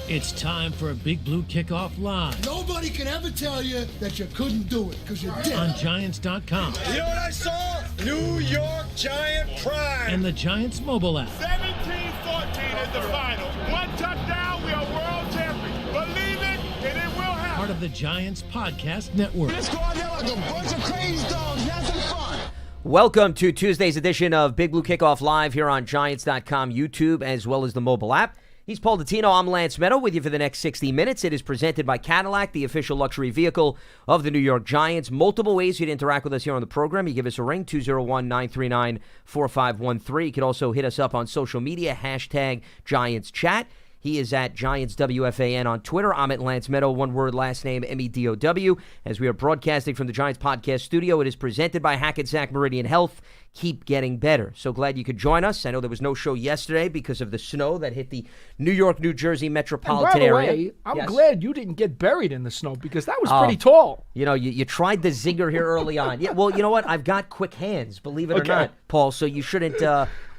It's time for a Big Blue Kickoff Live. Nobody can ever tell you that you couldn't do it, because you did. On Giants.com. You know what I saw? New York Giant pride. And the Giants mobile app. 17-14 is the final. One touchdown, we are world champions. Believe it, and it will happen. Part of the Giants Podcast Network. Let's go out there like a bunch of crazy dogs. Have some fun. Welcome to Tuesday's edition of Big Blue Kickoff Live here on Giants.com, YouTube, as well as the mobile app. He's Paul Dottino. I'm Lance Medow with you for the next 60 minutes. It is presented by Cadillac, the official luxury vehicle of the New York Giants. Multiple ways you can interact with us here on the program. You give us a ring, 201-939-4513. You can also hit us up on social media, hashtag Giants Chat. He is at Giants WFAN on Twitter. I'm at Lance Medow, one word, last name, Medow. As we are broadcasting from the Giants Podcast Studio, it is presented by Hackensack Meridian Health. Keep getting better. So glad you could join us. I know there was no show yesterday because of the snow that hit the New York, New Jersey metropolitan area. By the way, I'm glad you didn't get buried in the snow because that was pretty tall. You know, you tried the zinger here early on. Yeah, well, you know what? I've got quick hands, believe it or not, Paul, so you shouldn't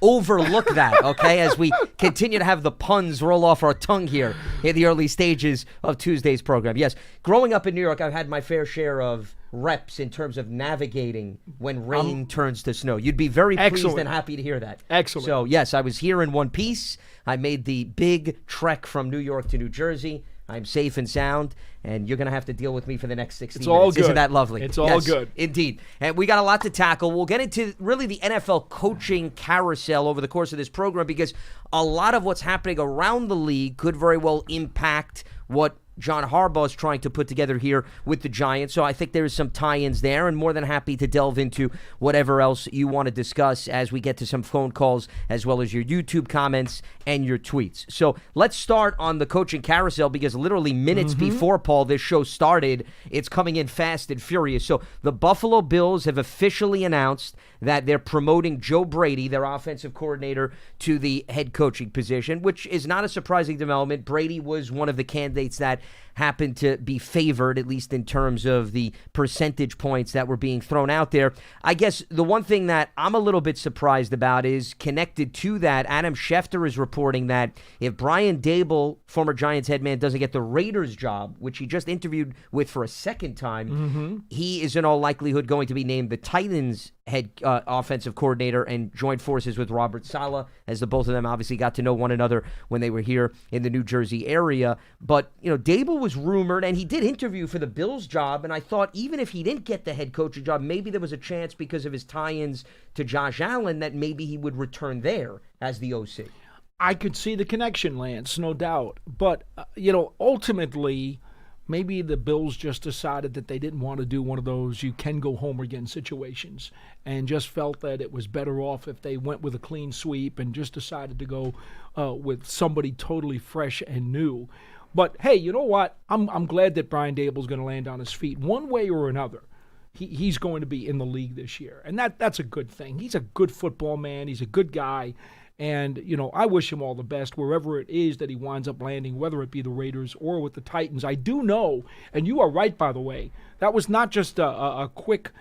overlook that, okay, as we continue to have the puns roll off our tongue here in the early stages of Tuesday's program. Yes, growing up in New York, I've had my fair share of reps in terms of navigating when rain turns to snow. You'd be very pleased and happy to hear that. Excellent. So, yes, I was here in one piece. I made the big trek from New York to New Jersey. I'm safe and sound, and you're going to have to deal with me for the next 60 minutes. All good. Isn't that lovely? It's all good. Indeed. And we got a lot to tackle. We'll get into really the NFL coaching carousel over the course of this program because a lot of what's happening around the league could very well impact what John Harbaugh is trying to put together here with the Giants. So I think there is some tie-ins there, and more than happy to delve into whatever else you want to discuss as we get to some phone calls as well as your YouTube comments and your tweets. So let's start on the coaching carousel because literally minutes before, Paul, this show started, it's coming in fast and furious. So the Buffalo Bills have officially announced that they're promoting Joe Brady, their offensive coordinator, to the head coaching position, which is not a surprising development. Brady was one of the candidates that happened to be favored, at least in terms of the percentage points that were being thrown out there. I guess the one thing that I'm a little bit surprised about is connected to that, Adam Schefter is reporting that if Brian Daboll, former Giants head man, doesn't get the Raiders job, which he just interviewed with for a second time, he is in all likelihood going to be named the Titans head offensive coordinator and joined forces with Robert Saleh, as the both of them obviously got to know one another when they were here in the New Jersey area. But, you know, Daboll was rumored, and he did interview for the Bills job, and I thought even if he didn't get the head coaching job, maybe there was a chance because of his tie-ins to Josh Allen that maybe he would return there as the OC. I could see the connection, Lance, no doubt. But, ultimately, maybe the Bills just decided that they didn't want to do one of those you can go home again situations and just felt that it was better off if they went with a clean sweep and just decided to go with somebody totally fresh and new. But, hey, you know what? I'm glad that Brian Daboll's going to land on his feet one way or another. He's going to be in the league this year, and that's a good thing. He's a good football man. He's a good guy. And, I wish him all the best wherever it is that he winds up landing, whether it be the Raiders or with the Titans. I do know, and you are right, by the way, that was not just a quick,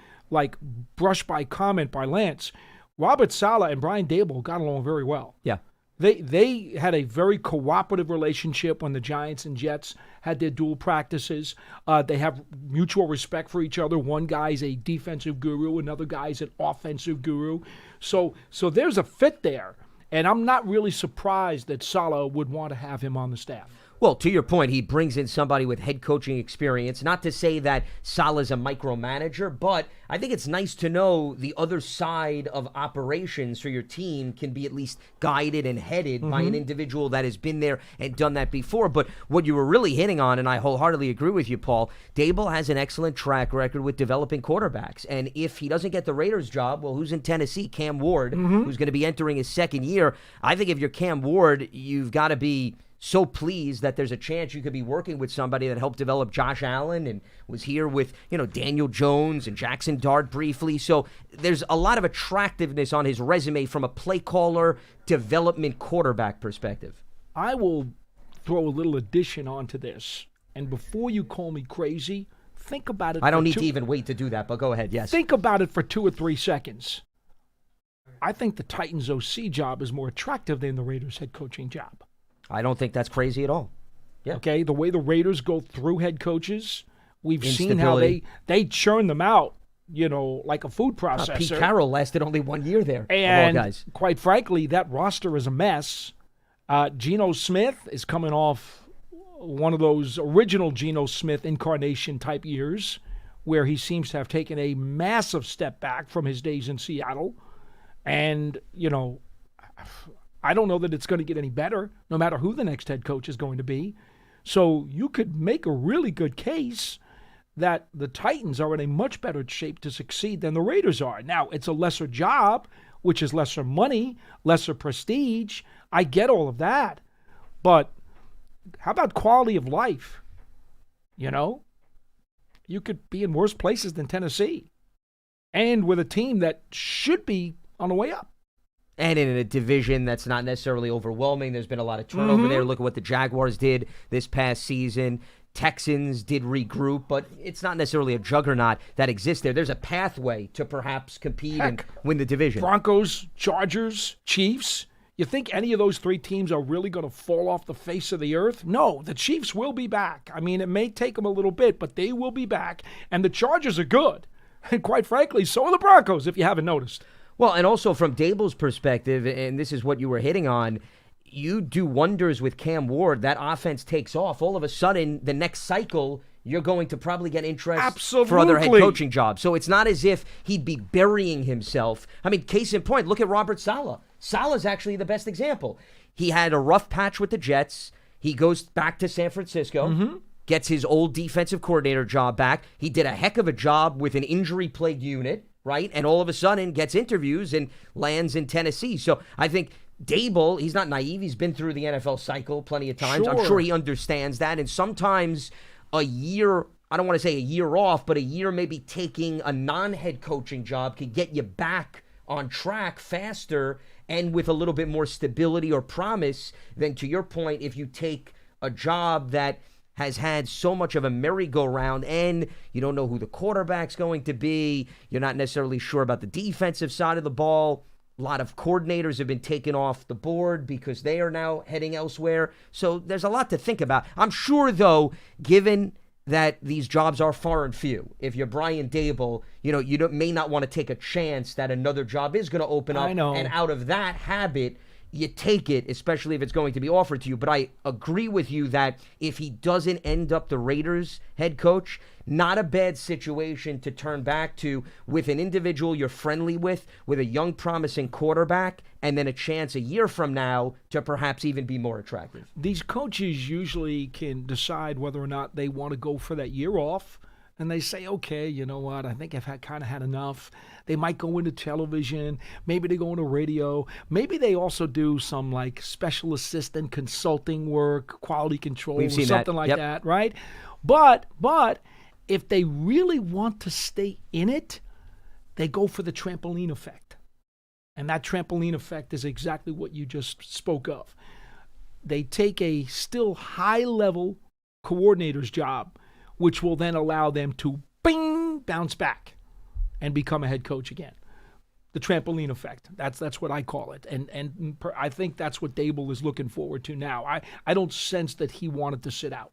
brush-by comment by Lance. Robert Saleh and Brian Daboll got along very well. Yeah. They had a very cooperative relationship when the Giants and Jets had their dual practices. They have mutual respect for each other. One guy's a defensive guru, another guy's an offensive guru. So there's a fit there. And I'm not really surprised that Saleh would want to have him on the staff. Well, to your point, he brings in somebody with head coaching experience. Not to say that Saleh's a micromanager, but I think it's nice to know the other side of operations so your team can be at least guided and headed by an individual that has been there and done that before. But what you were really hitting on, and I wholeheartedly agree with you, Paul, Daboll has an excellent track record with developing quarterbacks. And if he doesn't get the Raiders job, well, who's in Tennessee? Cam Ward, who's going to be entering his second year. I think if you're Cam Ward, you've got to be so pleased that there's a chance you could be working with somebody that helped develop Josh Allen and was here with, Daniel Jones and Jackson Dart briefly. So there's a lot of attractiveness on his resume from a play caller, development quarterback perspective. I will throw a little addition onto this. And before you call me crazy, think about it. I don't need to even wait to do that, but go ahead, yes. Think about it for 2 or 3 seconds. I think the Titans OC job is more attractive than the Raiders head coaching job. I don't think that's crazy at all. Yeah. Okay, the way the Raiders go through head coaches, we've seen how Instability. they churn them out, like a food Pete processor. Carroll lasted only 1 year there. And of all guys. quite frankly, that roster is a mess. Geno Smith is coming off one of those original Geno Smith incarnation type years where he seems to have taken a massive step back from his days in Seattle. And, I don't know that it's going to get any better, no matter who the next head coach is going to be. So you could make a really good case that the Titans are in a much better shape to succeed than the Raiders are. Now, it's a lesser job, which is lesser money, lesser prestige. I get all of that. But how about quality of life? You could be in worse places than Tennessee. And with a team that should be on the way up. And in a division that's not necessarily overwhelming. There's been a lot of turnover there. Look at what the Jaguars did this past season. Texans did regroup, but it's not necessarily a juggernaut that exists there. There's a pathway to perhaps compete and win the division. Broncos, Chargers, Chiefs. You think any of those three teams are really going to fall off the face of the earth? No, the Chiefs will be back. I mean, it may take them a little bit, but they will be back. And the Chargers are good. And quite frankly, so are the Broncos, if you haven't noticed. Well, and also from Dable's perspective, and this is what you were hitting on, you do wonders with Cam Ward. That offense takes off. All of a sudden, the next cycle, you're going to probably get interest for other head coaching jobs. So it's not as if he'd be burying himself. I mean, case in point, look at Robert Saleh. Saleh's actually the best example. He had a rough patch with the Jets. He goes back to San Francisco, gets his old defensive coordinator job back. He did a heck of a job with an injury-plagued unit, right? And all of a sudden gets interviews and lands in Tennessee. So I think Dable, he's not naive. He's been through the NFL cycle plenty of times. Sure. I'm sure he understands that. And sometimes a year, I don't want to say a year off, but a year maybe taking a non-head coaching job could get you back on track faster and with a little bit more stability or promise than, to your point, if you take a job that has had so much of a merry-go-round and you don't know who the quarterback's going to be. You're not necessarily sure about the defensive side of the ball. A lot of coordinators have been taken off the board because they are now heading elsewhere. So there's a lot to think about. I'm sure, though, given that these jobs are far and few, if you're Brian Dable, you may not want to take a chance that another job is going to open up. I know. And out of that habit, you take it, especially if it's going to be offered to you. But I agree with you that if he doesn't end up the Raiders head coach, not a bad situation to turn back to with an individual you're friendly with a young, promising quarterback, and then a chance a year from now to perhaps even be more attractive. These coaches usually can decide whether or not they want to go for that year off. And they say, okay, you know what, I think I've kind of had enough. They might go into television. Maybe they go into radio. Maybe they also do some like special assistant consulting work, quality control, We've seen something that. like Yep. that, right? But if they really want to stay in it, they go for the trampoline effect. And that trampoline effect is exactly what you just spoke of. They take a still high-level coordinator's job, which will then allow them to bounce back and become a head coach again. The trampoline effect. That's what I call it. And I think that's what Dable is looking forward to now. I don't sense that he wanted to sit out.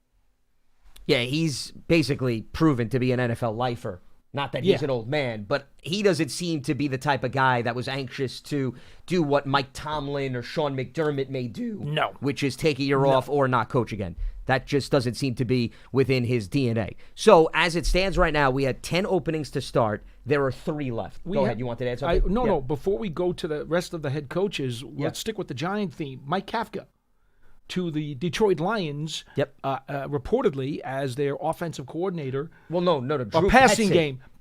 Yeah, he's basically proven to be an NFL lifer. Not that he's an old man, but he doesn't seem to be the type of guy that was anxious to do what Mike Tomlin or Sean McDermott may do. No. Which is take a year off or not coach again. That just doesn't seem to be within his DNA. So as it stands right now, we had 10 openings to start. There are 3 left. Go ahead. You wanted to add something? No. Before we go to the rest of the head coaches, let's stick with the Giant theme. Mike Kafka to the Detroit Lions, reportedly as their offensive coordinator. Well, no. Drew passing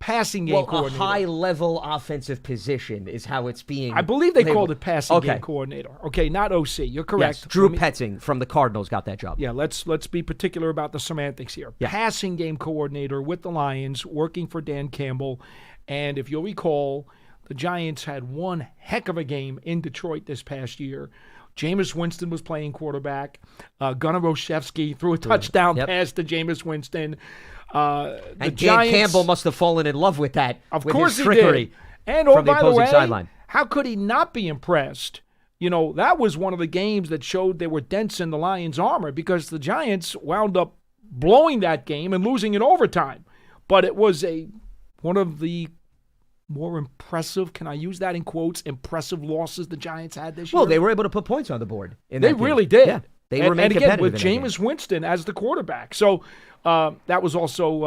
Petzing. game A coordinator. high-level offensive position is how it's being I believe they labeled. called it passing game coordinator. Okay, not OC. You're correct. Yes, Drew Petzing from the Cardinals got that job. Yeah, let's be particular about the semantics here. Yeah. Passing game coordinator with the Lions, working for Dan Campbell. And if you'll recall, the Giants had one heck of a game in Detroit this past year. Jameis Winston was playing quarterback. Gunnar Olszewski threw a touchdown pass to Jameis Winston. And Dan Giants, Campbell must have fallen in love with that. of with course his he trickery did. And from the by the opposing way, sideline. how could he not be impressed that was one of the games that showed there were dents in the Lions' armor because the Giants wound up blowing that game and losing in overtime. But it was one of the more impressive, can I use that in quotes, impressive losses the Giants had this year. Well, they were able to put points on the board. They really did. Yeah, they and remained again, competitive with in that Jameis Winston as the quarterback. So that was also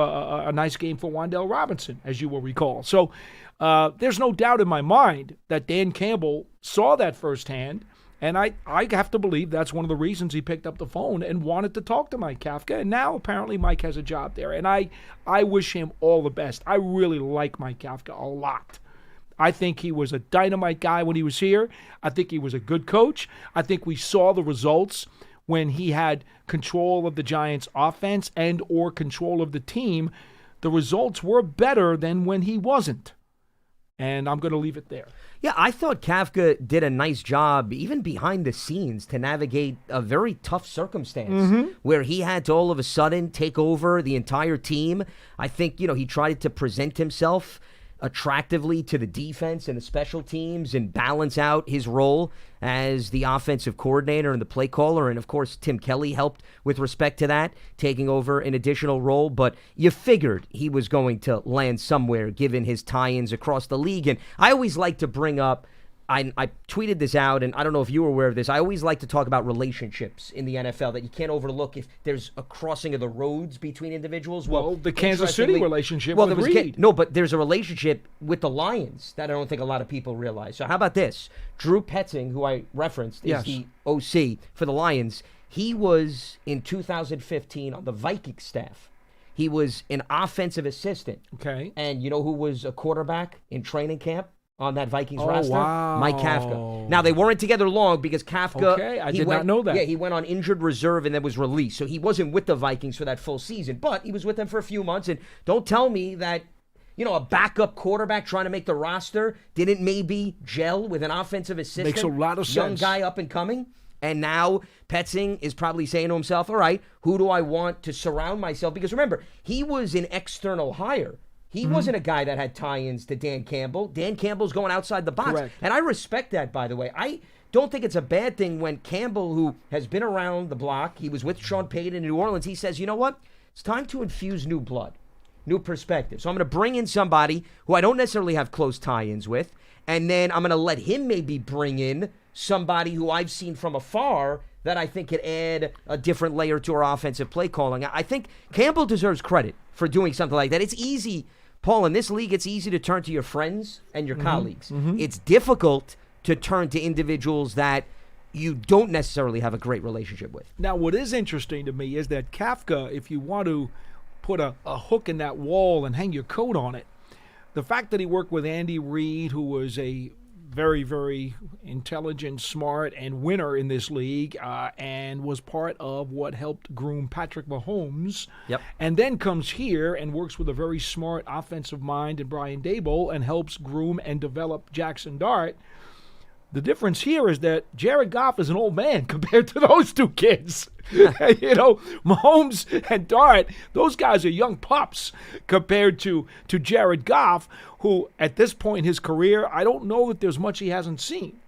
a nice game for Wan'Dale Robinson, as you will recall. So there's no doubt in my mind that Dan Campbell saw that firsthand, and I have to believe that's one of the reasons he picked up the phone and wanted to talk to Mike Kafka. And now apparently Mike has a job there, and I wish him all the best. I really like Mike Kafka a lot. I think he was a dynamite guy when he was here. I think he was a good coach. I think we saw the results when he had control of the Giants' offense and or control of the team. The results were better than when he wasn't. And I'm going to leave it there. Yeah, I thought Kafka did a nice job, even behind the scenes, to navigate a very tough circumstance where he had to all of a sudden take over the entire team. I think, he tried to present himself attractively to the defense and the special teams and balance out his role as the offensive coordinator and the play caller. And, of course, Tim Kelly helped with respect to that, taking over an additional role. But you figured he was going to land somewhere given his tie-ins across the league. And I always like to bring up, I tweeted this out, and I don't know if you were aware of this. I always like to talk about relationships in the NFL that you can't overlook if there's a crossing of the roads between individuals. Well, the Kansas City relationship with Reed. No, but there's a relationship with the Lions that I don't think a lot of people realize. So how about this? Drew Petzing, who I referenced, is the OC for the Lions. He was, in 2015, on the Vikings staff. He was an offensive assistant. Okay. And you know who was a quarterback in training camp on that Vikings roster? Wow. Mike Kafka. Now, they weren't together long because Kafka... Okay, I did not know that. Yeah, he went on injured reserve and then was released. So he wasn't with the Vikings for that full season, but he was with them for a few months. And don't tell me that, a backup quarterback trying to make the roster didn't maybe gel with an offensive assistant. Makes a lot of sense. Young guy up and coming. And now Petzing is probably saying to himself, all right, who do I want to surround myself? Because remember, he was an external hire. He wasn't a guy that had tie-ins to Dan Campbell. Dan Campbell's going outside the box. Correct. And I respect that, by the way. I don't think it's a bad thing when Campbell, who has been around the block, he was with Sean Payton in New Orleans, he says, you know what? It's time to infuse new blood, new perspective. So I'm going to bring in somebody who I don't necessarily have close tie-ins with, and then I'm going to let him maybe bring in somebody who I've seen from afar that I think could add a different layer to our offensive play calling. I think Campbell deserves credit for doing something like that. It's easy... Paul, in this league, it's easy to turn to your friends and your colleagues. It's difficult to turn to individuals that you don't necessarily have a great relationship with. Now, what is interesting to me is that Kafka, if you want to put a hook in that wall and hang your coat on it, the fact that he worked with Andy Reid, who was a very, very intelligent, smart, and winner in this league, and was part of what helped groom Patrick Mahomes. Yep. And then comes here and works with a very smart offensive mind in Brian Daboll and helps groom and develop Jackson Dart. The difference here is that Jared Goff is an old man compared to those two kids. Mahomes and Dart, those guys are young pups compared to Jared Goff, who at this point in his career, I don't know that there's much he hasn't seen.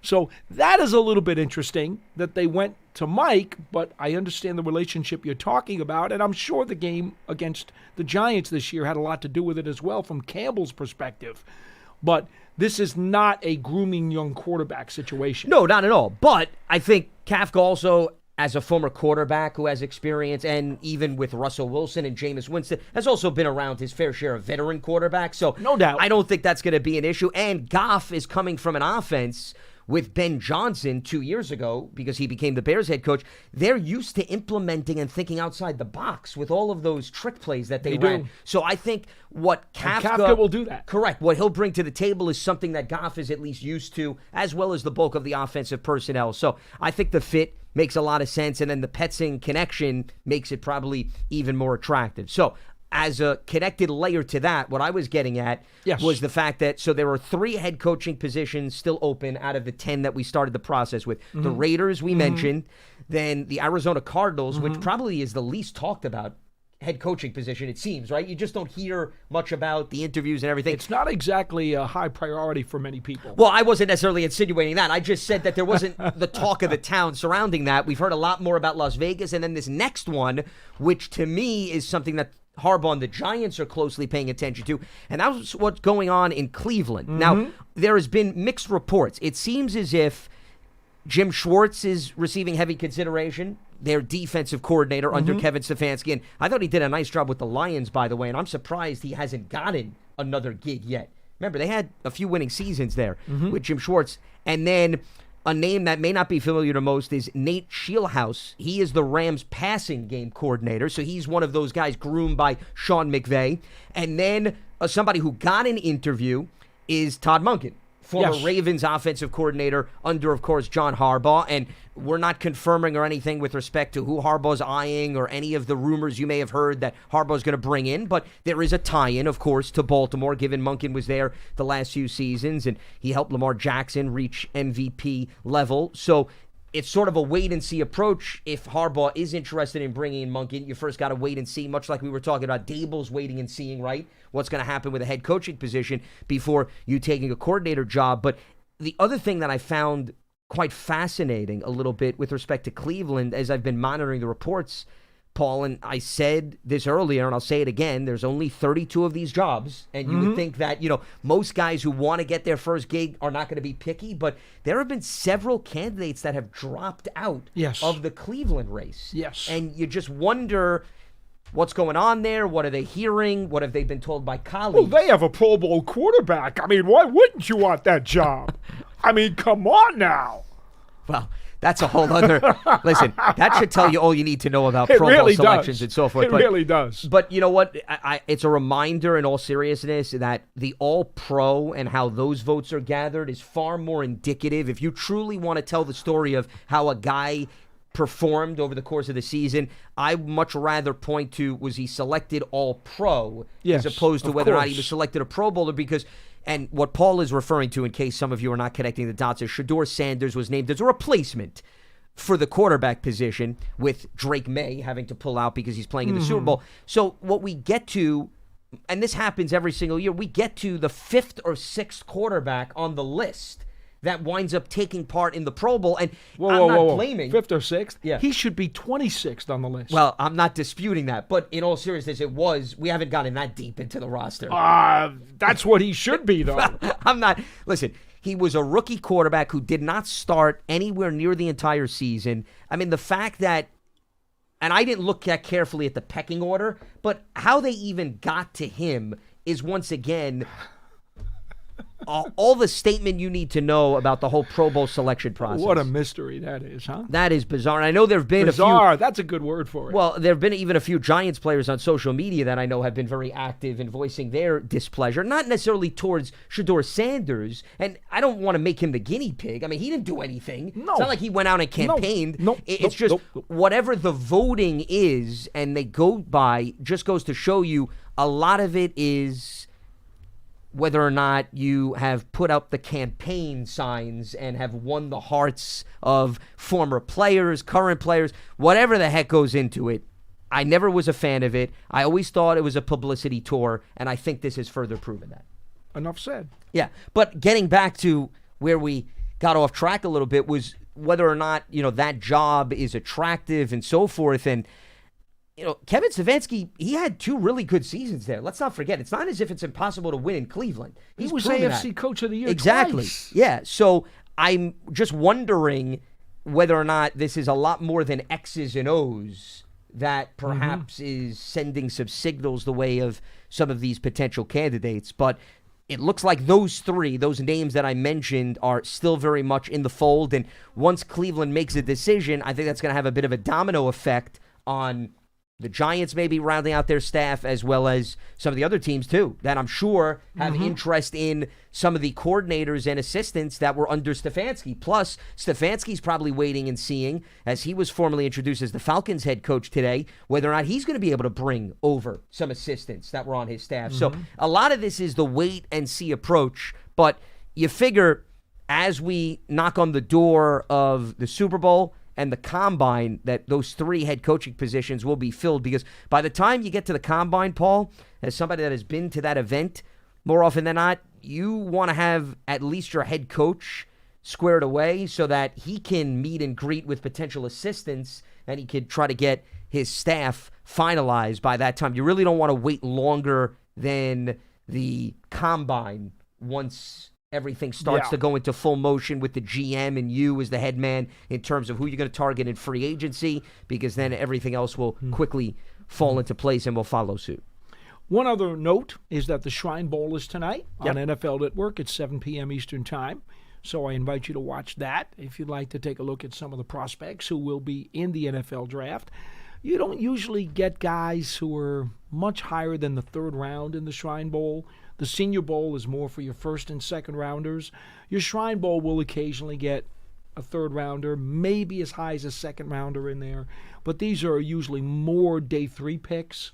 So that is a little bit interesting that they went to Mike, but I understand the relationship you're talking about, and I'm sure the game against the Giants this year had a lot to do with it as well from Campbell's perspective. But this is not a grooming young quarterback situation. No, not at all. But I think Kafka also, as a former quarterback who has experience, and even with Russell Wilson and Jameis Winston, has also been around his fair share of veteran quarterbacks. So no doubt, I don't think that's going to be an issue. And Goff is coming from an offense with Ben Johnson 2 years ago, because he became the Bears head coach. They're used to implementing and thinking outside the box with all of those trick plays that they ran. Do. So I think what Kafka will do that. Correct. What he'll bring to the table is something that Goff is at least used to, as well as the bulk of the offensive personnel. So I think the fit makes a lot of sense, and then the Petzing connection makes it probably even more attractive. So as a connected layer to that, what I was getting at was the fact that, so there are 3 head coaching positions still open out of the 10 that we started the process with. The Raiders we mentioned, then the Arizona Cardinals, which probably is the least talked about head coaching position, it seems, right? You just don't hear much about the interviews and everything. It's not exactly a high priority for many people. Well, I wasn't necessarily insinuating that. I just said that there wasn't the talk of the town surrounding that. We've heard a lot more about Las Vegas, and then this next one, which to me is something that Harbaugh and the Giants are closely paying attention to, and that's what's going on in Cleveland. Now, there has been mixed reports. It seems as if Jim Schwartz is receiving heavy consideration, their defensive coordinator under Kevin Stefanski, and I thought he did a nice job with the Lions, by the way, and I'm surprised he hasn't gotten another gig yet. Remember, they had a few winning seasons there with Jim Schwartz, and then a name that may not be familiar to most is Nate Scheelhaus. He is the Rams passing game coordinator, so he's one of those guys groomed by Sean McVay. And then somebody who got an interview is Todd Monken, former Ravens offensive coordinator under, of course, John Harbaugh. And we're not confirming or anything with respect to who Harbaugh's eyeing or any of the rumors you may have heard that Harbaugh's going to bring in. But there is a tie-in, of course, to Baltimore, given Monken was there the last few seasons, and he helped Lamar Jackson reach MVP level. So it's sort of a wait-and-see approach. If Harbaugh is interested in bringing in Monken, you first got to wait and see, much like we were talking about Dable's waiting and seeing, right? What's going to happen with a head coaching position before you taking a coordinator job. But the other thing that I found quite fascinating a little bit with respect to Cleveland, as I've been monitoring the reports, Paul, and I said this earlier, and I'll say it again, there's only 32 of these jobs, and you would think that, most guys who want to get their first gig are not going to be picky, but there have been several candidates that have dropped out of the Cleveland race. Yes. And you just wonder what's going on there, what are they hearing, what have they been told by colleagues? Well, they have a Pro Bowl quarterback. I mean, why wouldn't you want that job? I mean, come on now. Well, that's a whole other. Listen, that should tell you all you need to know about Pro Bowl selections and so forth. It really does. But you know what? It's a reminder in all seriousness that the All-Pro and how those votes are gathered is far more indicative. If you truly want to tell the story of how a guy performed over the course of the season, I much rather point to was he selected All-Pro as opposed to whether or not he was selected a Pro Bowler, because. And what Paul is referring to, in case some of you are not connecting the dots, is Shedeur Sanders was named as a replacement for the quarterback position, with Drake May having to pull out because he's playing in the Super Bowl. So what we get to, and this happens every single year, we get to the 5th or 6th quarterback on the list that winds up taking part in the Pro Bowl. And I'm not blaming. 5th or 6th? Yeah. He should be 26th on the list. Well, I'm not disputing that. But in all seriousness, we haven't gotten that deep into the roster. That's what he should be, though. I'm not. Listen, he was a rookie quarterback who did not start anywhere near the entire season. I mean, the fact that, and I didn't look that carefully at the pecking order, but how they even got to him is once again all the statement you need to know about the whole Pro Bowl selection process. What a mystery that is, huh? That is bizarre. And I know there have been bizarre. a few. That's a good word for it. Well, there have been even a few Giants players on social media that I know have been very active in voicing their displeasure, not necessarily towards Shedeur Sanders. And I don't want to make him the guinea pig. I mean, he didn't do anything. No. It's not like he went out and campaigned. No. It's just whatever the voting is and they go by just goes to show you a lot of it is whether or not you have put up the campaign signs and have won the hearts of former players, current players, whatever the heck goes into it. I never was a fan of it. I always thought it was a publicity tour, and I think this has further proven that. Enough said. Yeah, but getting back to where we got off track a little bit was whether or not, that job is attractive and so forth. And Kevin Stefanski, he had 2 really good seasons there. Let's not forget, it's not as if it's impossible to win in Cleveland. He was AFC Coach of the Year exactly. twice. Yeah, so I'm just wondering whether or not this is a lot more than X's and O's that perhaps is sending some signals the way of some of these potential candidates. But it looks like those 3, those names that I mentioned, are still very much in the fold. And once Cleveland makes a decision, I think that's going to have a bit of a domino effect on the Giants maybe rounding out their staff, as well as some of the other teams, too, that I'm sure have interest in some of the coordinators and assistants that were under Stefanski. Plus, Stefanski's probably waiting and seeing, as he was formally introduced as the Falcons head coach today, whether or not he's going to be able to bring over some assistants that were on his staff. So a lot of this is the wait-and-see approach, but you figure as we knock on the door of the Super Bowl and the combine, that those 3 head coaching positions will be filled, because by the time you get to the combine, Paul, as somebody that has been to that event, more often than not, you want to have at least your head coach squared away so that he can meet and greet with potential assistants and he could try to get his staff finalized by that time. You really don't want to wait longer than the combine once everything starts to go into full motion with the GM and you as the head man in terms of who you're going to target in free agency, because then everything else will quickly fall into place and will follow suit. One other note is that the Shrine Bowl is tonight on NFL Network at 7 p.m. Eastern Time. So I invite you to watch that if you'd like to take a look at some of the prospects who will be in the NFL draft. You don't usually get guys who are much higher than the 3rd round in the Shrine Bowl. The Senior Bowl is more for your 1st and 2nd rounders. Your Shrine Bowl will occasionally get a 3rd rounder, maybe as high as a 2nd rounder in there. But these are usually more day 3 picks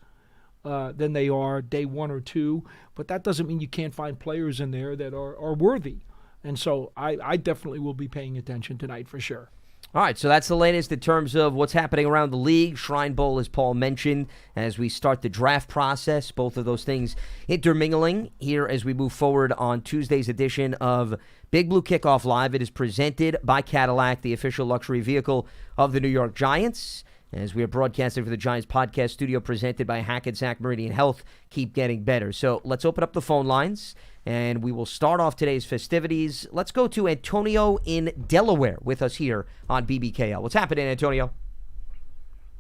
than they are day 1 or 2. But that doesn't mean you can't find players in there that are worthy. And so I definitely will be paying attention tonight for sure. All right, so that's the latest in terms of what's happening around the league. Shrine Bowl, as Paul mentioned, as we start the draft process, both of those things intermingling here as we move forward on Tuesday's edition of Big Blue Kickoff Live. It is presented by Cadillac, the official luxury vehicle of the New York Giants. As we are broadcasting for the Giants podcast studio presented by Hackensack Meridian Health, keep getting better. So let's open up the phone lines, and we will start off today's festivities. Let's go to Antonio in Delaware with us here on BBKL. What's happening, Antonio?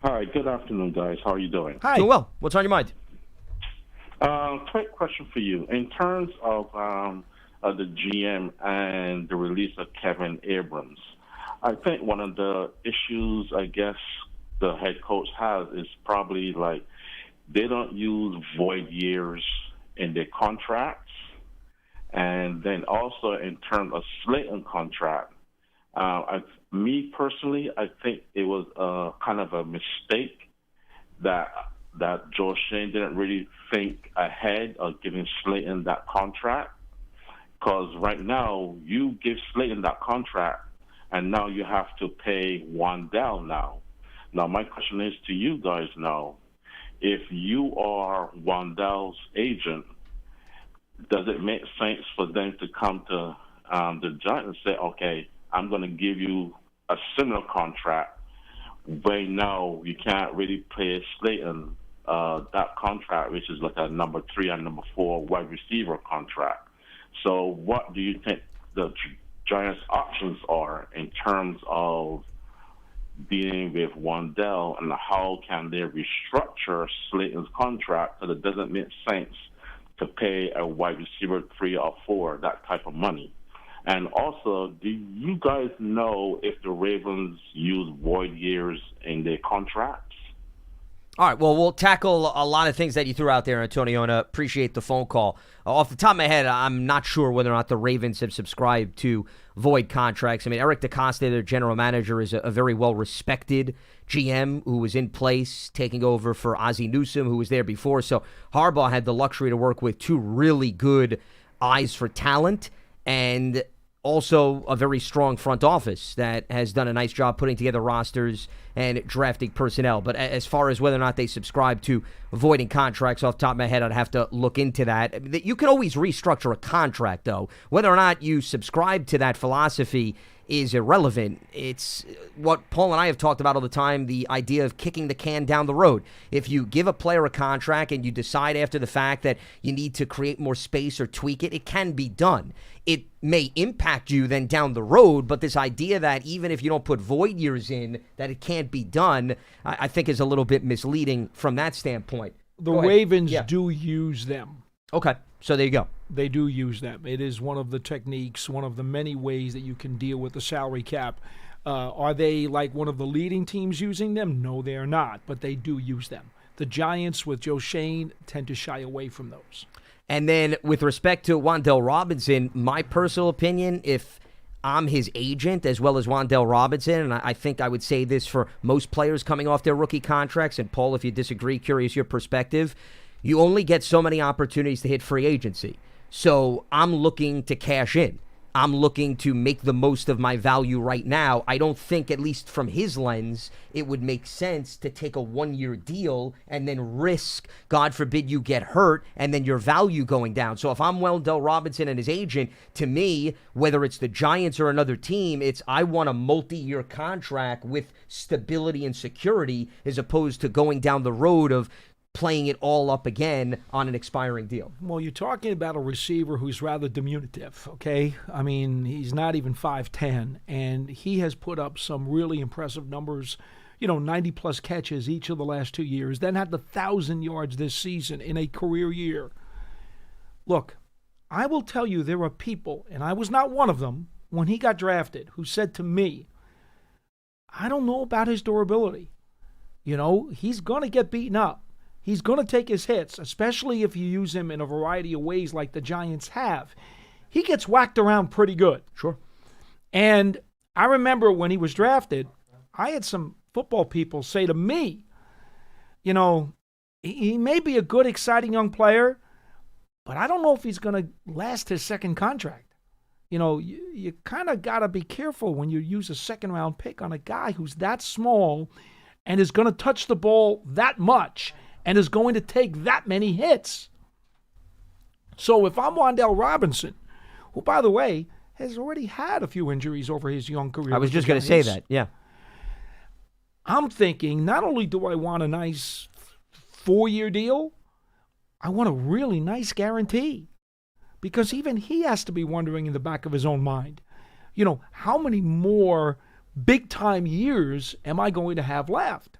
Hi, good afternoon, guys. How are you doing? Hi. Doing well. What's on your mind? Quick question for you. In terms of the GM and the release of Kevin Abrams, I think one of the issues, I guess, the head coach has is probably like they don't use void years in their contracts. And then also in terms of Slayton contract, me personally, I think it was kind of a mistake that Joe Shane didn't really think ahead of giving Slayton that contract. Because right now, you give Slayton that contract, and now you have to pay Wandell now. Now, my question is to you guys now, if you are Wandell's agent, does it make sense for them to come to the Giants and say, okay, I'm going to give you a similar contract, but now you can't really pay Slayton that contract, which is like a number 3 and number 4 wide receiver contract. So what do you think the Giants' options are in terms of dealing with Wandell, and how can they restructure Slayton's contract so that it doesn't make sense to pay a wide receiver 3 or 4 that type of money? And also, do you guys know if the Ravens use void years in their contracts? All right, well, we'll tackle a lot of things that you threw out there, Antonio, and appreciate the phone call. Off the top of my head, I'm not sure whether or not the Ravens have subscribed to void contracts. I mean, Eric DeCosta, their general manager, is a very well-respected GM who was in place, taking over for Ozzie Newsome, who was there before. So Harbaugh had the luxury to work with 2 really good eyes for talent, and also a very strong front office that has done a nice job putting together rosters and drafting personnel. But as far as whether or not they subscribe to voiding contracts, off the top of my head, I'd have to look into that. You can always restructure a contract, though. Whether or not you subscribe to that philosophy is irrelevant. It's what Paul and I have talked about all the time, the idea of kicking the can down the road. If you give a player a contract and you decide after the fact that you need to create more space or tweak it, it can be done. It may impact you then down the road, but this idea that even if you don't put void years in, that it can't be done, I think is a little bit misleading from that standpoint. The Ravens do use them. Okay, so there you go. They do use them. It is one of the techniques, one of the many ways that you can deal with the salary cap. Are they like one of the leading teams using them? No, they are not, but they do use them. The Giants with Joe Shane tend to shy away from those. And then with respect to Wandell Robinson, my personal opinion, if I'm his agent as well as Wandell Robinson, and I think I would say this for most players coming off their rookie contracts, and Paul, if you disagree, curious your perspective, you only get so many opportunities to hit free agency. So I'm looking to cash in. I'm looking to make the most of my value right now. I don't think, at least from his lens, it would make sense to take a 1-year deal and then risk, God forbid, you get hurt and then your value going down. So if I'm Wendell Robinson and his agent, to me, whether it's the Giants or another team, it's I want a multi-year contract with stability and security as opposed to going down the road of playing it all up again on an expiring deal. Well, you're talking about a receiver who's rather diminutive, okay? I mean, he's not even 5'10", and he has put up some really impressive numbers, 90-plus catches each of the last 2 years, then had 1,000 yards this season in a career year. Look, I will tell you there are people, and I was not one of them when he got drafted, who said to me, I don't know about his durability. He's going to get beaten up. He's going to take his hits, especially if you use him in a variety of ways like the Giants have. He gets whacked around pretty good. Sure. And I remember when he was drafted, I had some football people say to me, he may be a good, exciting young player, but I don't know if he's going to last his second contract. You kind of got to be careful when you use a second-round pick on a guy who's that small and is going to touch the ball that much and is going to take that many hits. So if I'm Wendell Robinson, who, by the way, has already had a few injuries over his young career. I was just going to say that, yeah. I'm thinking, not only do I want a nice 4-year deal, I want a really nice guarantee. Because even he has to be wondering in the back of his own mind, how many more big-time years am I going to have left?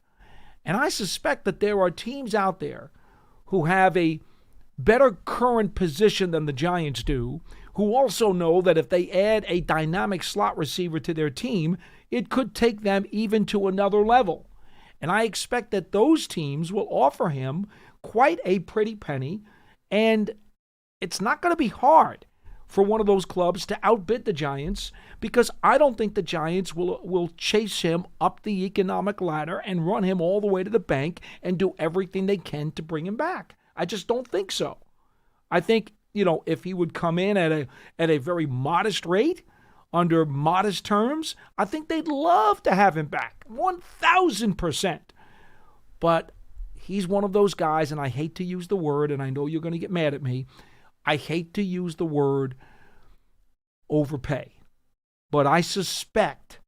And I suspect that there are teams out there who have a better current position than the Giants do, who also know that if they add a dynamic slot receiver to their team, it could take them even to another level. And I expect that those teams will offer him quite a pretty penny, and it's not going to be hard for one of those clubs to outbid the Giants, because I don't think the Giants will chase him up the economic ladder and run him all the way to the bank and do everything they can to bring him back. I just don't think so. I think, if he would come in at a very modest rate, under modest terms, I think they'd love to have him back, 1,000%. But he's one of those guys, and I hate to use the word, and I know you're going to get mad at me, I hate to use the word overpay. But I suspect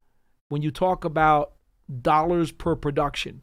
when you talk about dollars per production,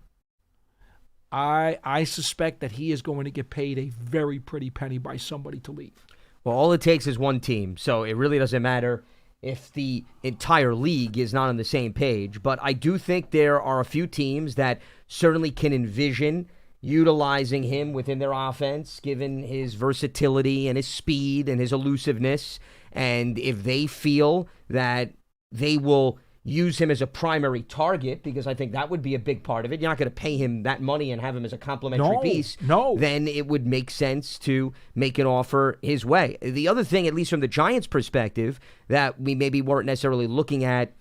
I suspect that he is going to get paid a very pretty penny by somebody to leave. Well, all it takes is one team, so it really doesn't matter if the entire league is not on the same page. But I do think there are a few teams that certainly can envision utilizing him within their offense, given his versatility and his speed and his elusiveness. And if they feel that they will use him as a primary target, because I think that would be a big part of it. You're not going to pay him that money and have him as a complimentary piece. No. Then it would make sense to make an offer his way. The other thing, at least from the Giants' perspective, that we maybe weren't necessarily looking at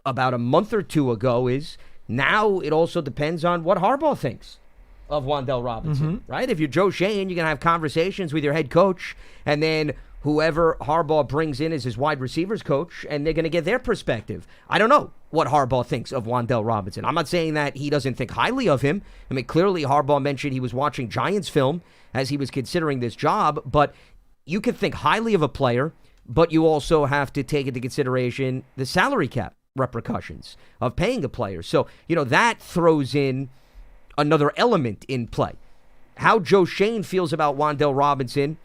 about a month or two ago is now it also depends on what Harbaugh thinks of Wendell Robinson, right? If you're Joe Schoen, you're going to have conversations with your head coach, and then whoever Harbaugh brings in as his wide receivers coach, and they're going to get their perspective. I don't know what Harbaugh thinks of Wendell Robinson. I'm not saying that he doesn't think highly of him. I mean, clearly Harbaugh mentioned he was watching Giants film as he was considering this job, but you can think highly of a player, but you also have to take into consideration the salary cap repercussions of paying a player. So, that throws in another element in play. How Joe Schoen feels about Wendell Robinson,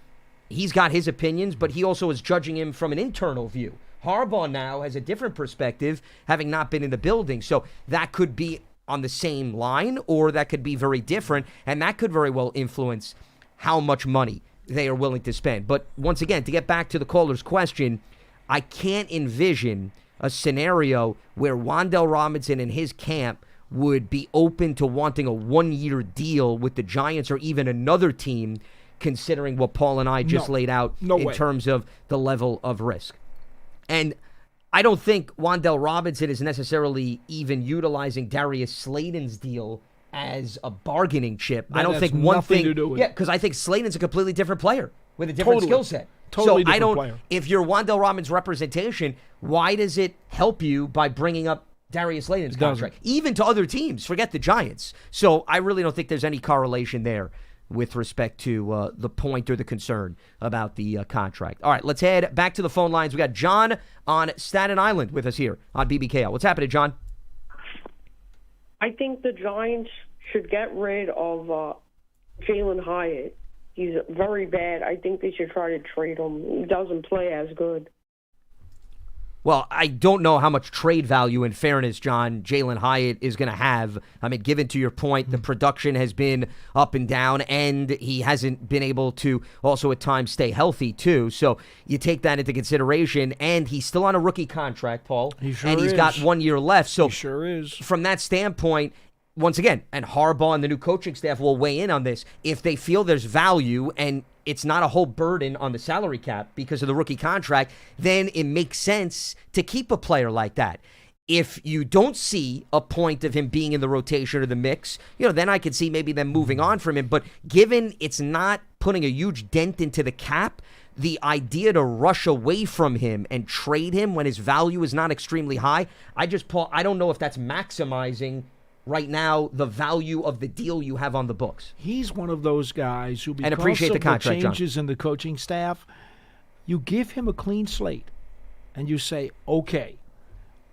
he's got his opinions, but he also is judging him from an internal view. Harbaugh now has a different perspective, having not been in the building. So that could be on the same line, or that could be very different, and that could very well influence how much money they are willing to spend. But once again, to get back to the caller's question, I can't envision a scenario where Wendell Robinson and his camp would be open to wanting a 1-year deal with the Giants or even another team, considering what Paul and I just laid out in terms of the level of risk. And I don't think Wendell Robinson is necessarily even utilizing Darius Slayton's deal as a bargaining chip. I don't think one thing to do with because I think Slayton's a completely different player with a different skill set. Totally so I different don't. player. If you're Wandale Robin's representation, why does it help you by bringing up Darius Slayton's contract, even to other teams? Forget the Giants. So I really don't think there's any correlation there with respect to the point or the concern about the contract. All right, let's head back to the phone lines. We got John on Staten Island with us here on BBKL. What's happening, John? I think the Giants should get rid of Jalen Hyatt. He's very bad. I think they should try to trade him. He doesn't play as good. Well, I don't know how much trade value, in fairness, John, Jalen Hyatt is going to have. I mean, given to your point, the production has been up and down, and he hasn't been able to also at times stay healthy, too. So you take that into consideration, and he's still on a rookie contract, Paul. He sure and he's is. got 1 year left. So He sure is. From that standpoint, once again, and Harbaugh and the new coaching staff will weigh in on this, if they feel there's value and it's not a whole burden on the salary cap because of the rookie contract, then it makes sense to keep a player like that. If you don't see a point of him being in the rotation or the mix, then I could see maybe them moving on from him. But given it's not putting a huge dent into the cap, the idea to rush away from him and trade him when his value is not extremely high, Paul, I don't know if that's maximizing right now the value of the deal you have on the books. He's one of those guys who, because and appreciate of the contract, the changes in the coaching staff, you give him a clean slate and you say, okay,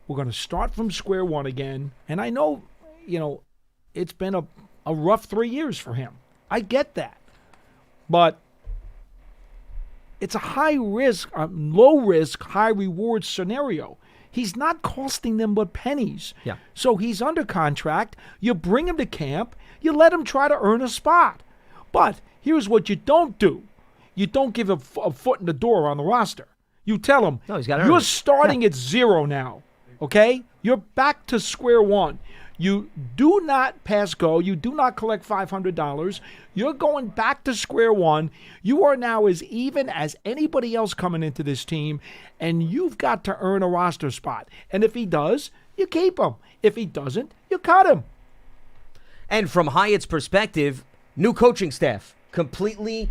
we're going to start from square one again. And I know, it's been a rough 3 years for him. I get that. But it's a high risk, low risk, high reward scenario. He's not costing them but pennies. Yeah. So he's under contract. You bring him to camp. You let him try to earn a spot. But here's what you don't do. You don't give him a foot in the door on the roster. You tell him, no, he's gotta earn you're it. starting at zero now, okay? You're back to square one. You do not pass go. You do not collect $500. You're going back to square one. You are now as even as anybody else coming into this team, and you've got to earn a roster spot. And if he does, you keep him. If he doesn't, you cut him. And from Hyatt's perspective, new coaching staff. Completely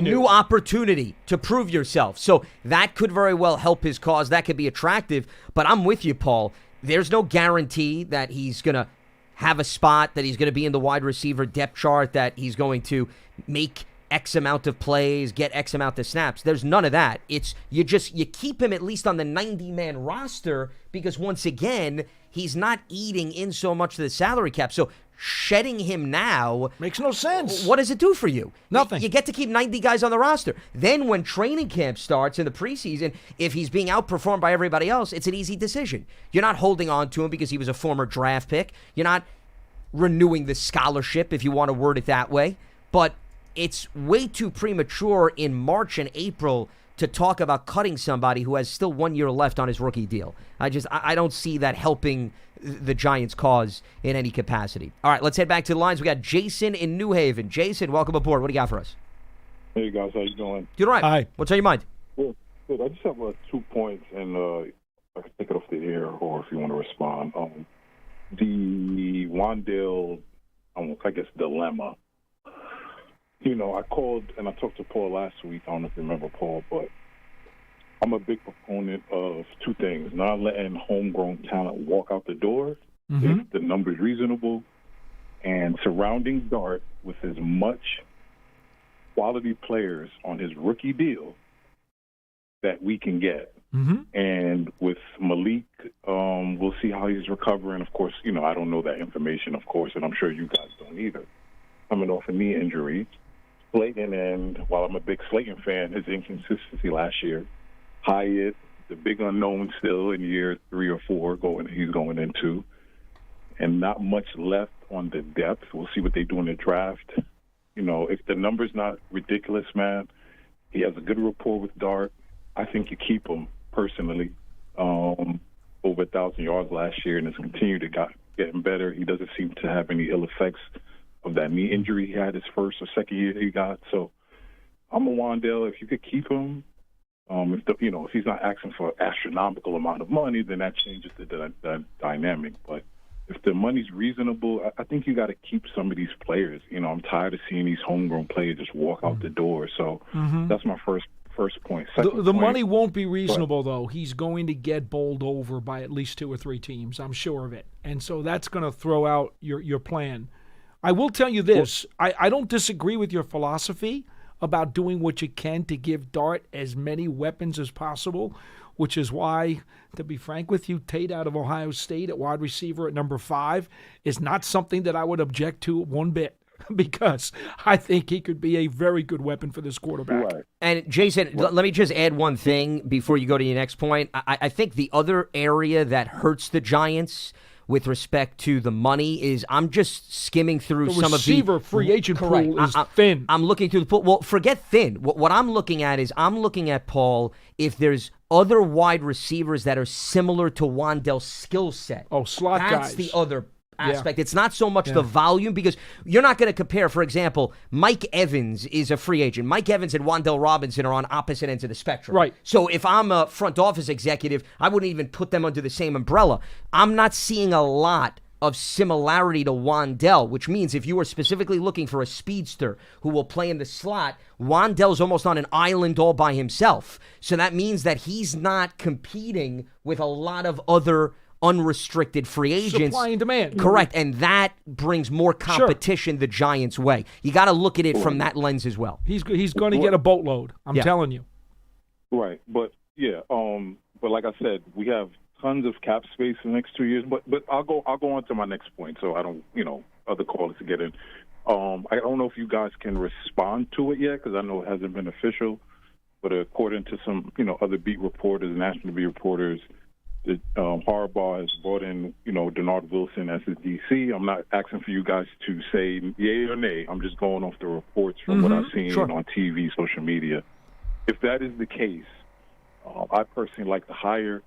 new opportunity to prove yourself. So that could very well help his cause. That could be attractive. But I'm with you, Paul. There's no guarantee that he's going to have a spot, that he's going to be in the wide receiver depth chart, that he's going to make X amount of plays, get X amount of snaps. There's none of that. It's you keep him at least on the 90-man roster because, once again, he's not eating in so much of the salary cap. So shedding him now makes no sense. What does it do for you? Nothing. You get to keep 90 guys on the roster. Then when training camp starts in the preseason, if he's being outperformed by everybody else, it's an easy decision. You're not holding on to him because he was a former draft pick. You're not renewing the scholarship, if you want to word it that way. But it's way too premature in March and April to talk about cutting somebody who has still 1 year left on his rookie deal. I don't see that helping the Giants' cause in any capacity. All right, let's head back to the lines. We got Jason in New Haven. Jason, welcome aboard. What do you got for us? Hey, guys. How you doing? Doing all right. Hi. What's on your mind? Good. I just have 2 points, and I can take it off the air or if you want to respond. The Wandale, I guess, dilemma. I called and I talked to Paul last week. I don't know if you remember Paul, but I'm a big proponent of 2 things. Not letting homegrown talent walk out the door if the number is reasonable, and surrounding Dart with as much quality players on his rookie deal that we can get. And with Malik, we'll see how he's recovering. Of course, I don't know that information, of course, and I'm sure you guys don't either. Coming off a knee injury. Slayton, and while I'm a big Slayton fan, his inconsistency last year. Hyatt, the big unknown still in year 3 or 4 he's going into. And not much left on the depth. We'll see what they do in the draft. If the number's not ridiculous, man, he has a good rapport with Dart. I think you keep him personally. Over 1,000 yards last year, and has continued to getting better. He doesn't seem to have any ill effects of that knee injury he had his first or second year he got. So I'm a Wandale. If you could keep him, if he's not asking for an astronomical amount of money, then that changes the dynamic. But if the money's reasonable, I think you got to keep some of these players. I'm tired of seeing these homegrown players just walk out the door. So that's my first point. The Second point, money won't be reasonable, though. He's going to get bowled over by at least 2 or 3 teams. I'm sure of it. And so that's going to throw out your plan. I will tell you this. I don't disagree with your philosophy about doing what you can to give Dart as many weapons as possible, which is why, to be frank with you, Tate out of Ohio State at wide receiver at number 5 is not something that I would object to one bit, because I think he could be a very good weapon for this quarterback. Right. And Jason, let me just add one thing before you go to your next point. I think the other area that hurts the Giants with respect to the money is I'm just skimming through some of the receiver free agent pool is thin. I'm looking through the pool. Well, forget thin. What I'm looking at is I'm looking at, Paul, if there's other wide receivers that are similar to Wan'Dale's skill set. Oh, slot guys. That's the other aspect. It's not so much the volume, because you're not going to compare, for example, Mike Evans is a free agent. Mike Evans and Wan'Dale Robinson are on opposite ends of the spectrum. Right. So if I'm a front office executive, I wouldn't even put them under the same umbrella. I'm not seeing a lot of similarity to Wan'Dale, which means if you are specifically looking for a speedster who will play in the slot, Wan'Dale's almost on an island all by himself. So that means that he's not competing with a lot of other unrestricted free agents. Supply and demand. Correct. And that brings more competition the Giants' way. You got to look at it from that lens as well. He's going to get a boatload. I'm telling you. Right. But, but like I said, we have tons of cap space in the next 2 years. But I'll go on to my next point, so I don't, other callers to get in. I don't know if you guys can respond to it yet, because I know it hasn't been official. But according to some, other beat reporters, national beat reporters, that Harbaugh has brought in, Denard Wilson as his DC. I'm not asking for you guys to say yay or nay. I'm just going off the reports from what I've seen on TV, social media. If that is the case, I personally like the hire.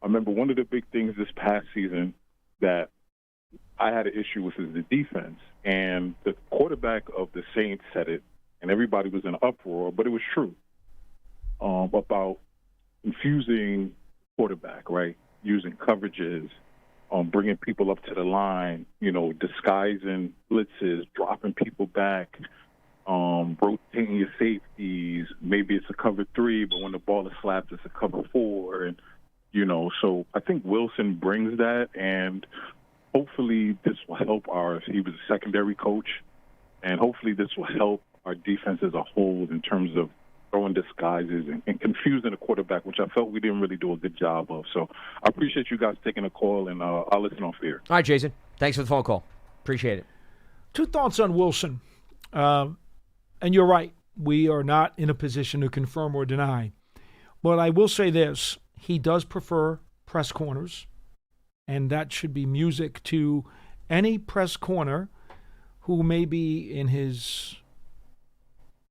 I remember one of the big things this past season that I had an issue with is the defense. And the quarterback of the Saints said it, and everybody was in an uproar, but it was true, about confusing quarterback, right? Using coverages, bringing people up to the line, disguising blitzes, dropping people back, rotating your safeties. Maybe it's a cover 3, but when the ball is slapped, it's a cover 4. And, so I think Wilson brings that, and hopefully this will help he was a secondary coach, and hopefully this will help our defense as a whole in terms of throwing disguises and confusing the quarterback, which I felt we didn't really do a good job of. So I appreciate you guys taking a call, and I'll listen off here. All right, Jason. Thanks for the phone call. Appreciate it. 2 thoughts on Wilson. And you're right. We are not in a position to confirm or deny. But I will say this. He does prefer press corners, and that should be music to any press corner who may be in his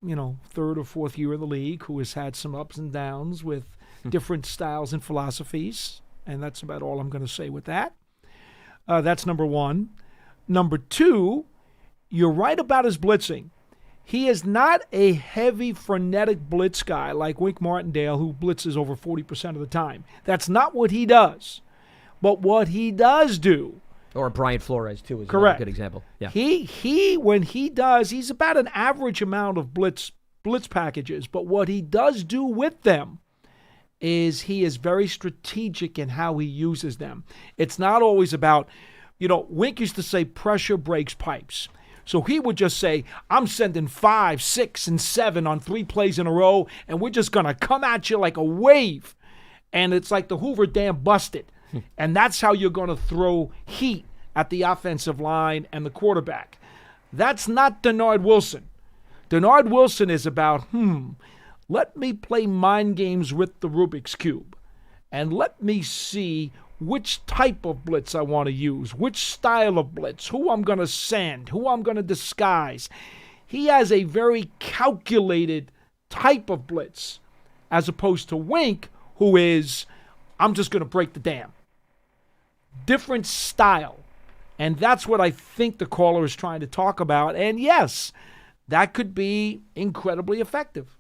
3rd or 4th year in the league, who has had some ups and downs with different styles and philosophies. And that's about all I'm going to say with that. That's number 1. Number 2, you're right about his blitzing. He is not a heavy, frenetic blitz guy like Wink Martindale, who blitzes over 40% of the time. That's not what he does. But what he does do, or Brian Flores, too, is correct. a good example. Yeah. He when he does, he's about an average amount of blitz packages. But what he does do with them is he is very strategic in how he uses them. It's not always about, Wink used to say pressure breaks pipes. So he would just say, I'm sending 5, 6, and 7 on 3 plays in a row, and we're just going to come at you like a wave. And it's like the Hoover Dam busted. And that's how you're going to throw heat at the offensive line and the quarterback. That's not Denard Wilson. Denard Wilson is about, let me play mind games with the Rubik's Cube. And let me see which type of blitz I want to use, which style of blitz, who I'm going to send, who I'm going to disguise. He has a very calculated type of blitz, as opposed to Wink, who is, I'm just going to break the dam. Different style. And that's what I think the caller is trying to talk about. And yes, that could be incredibly effective.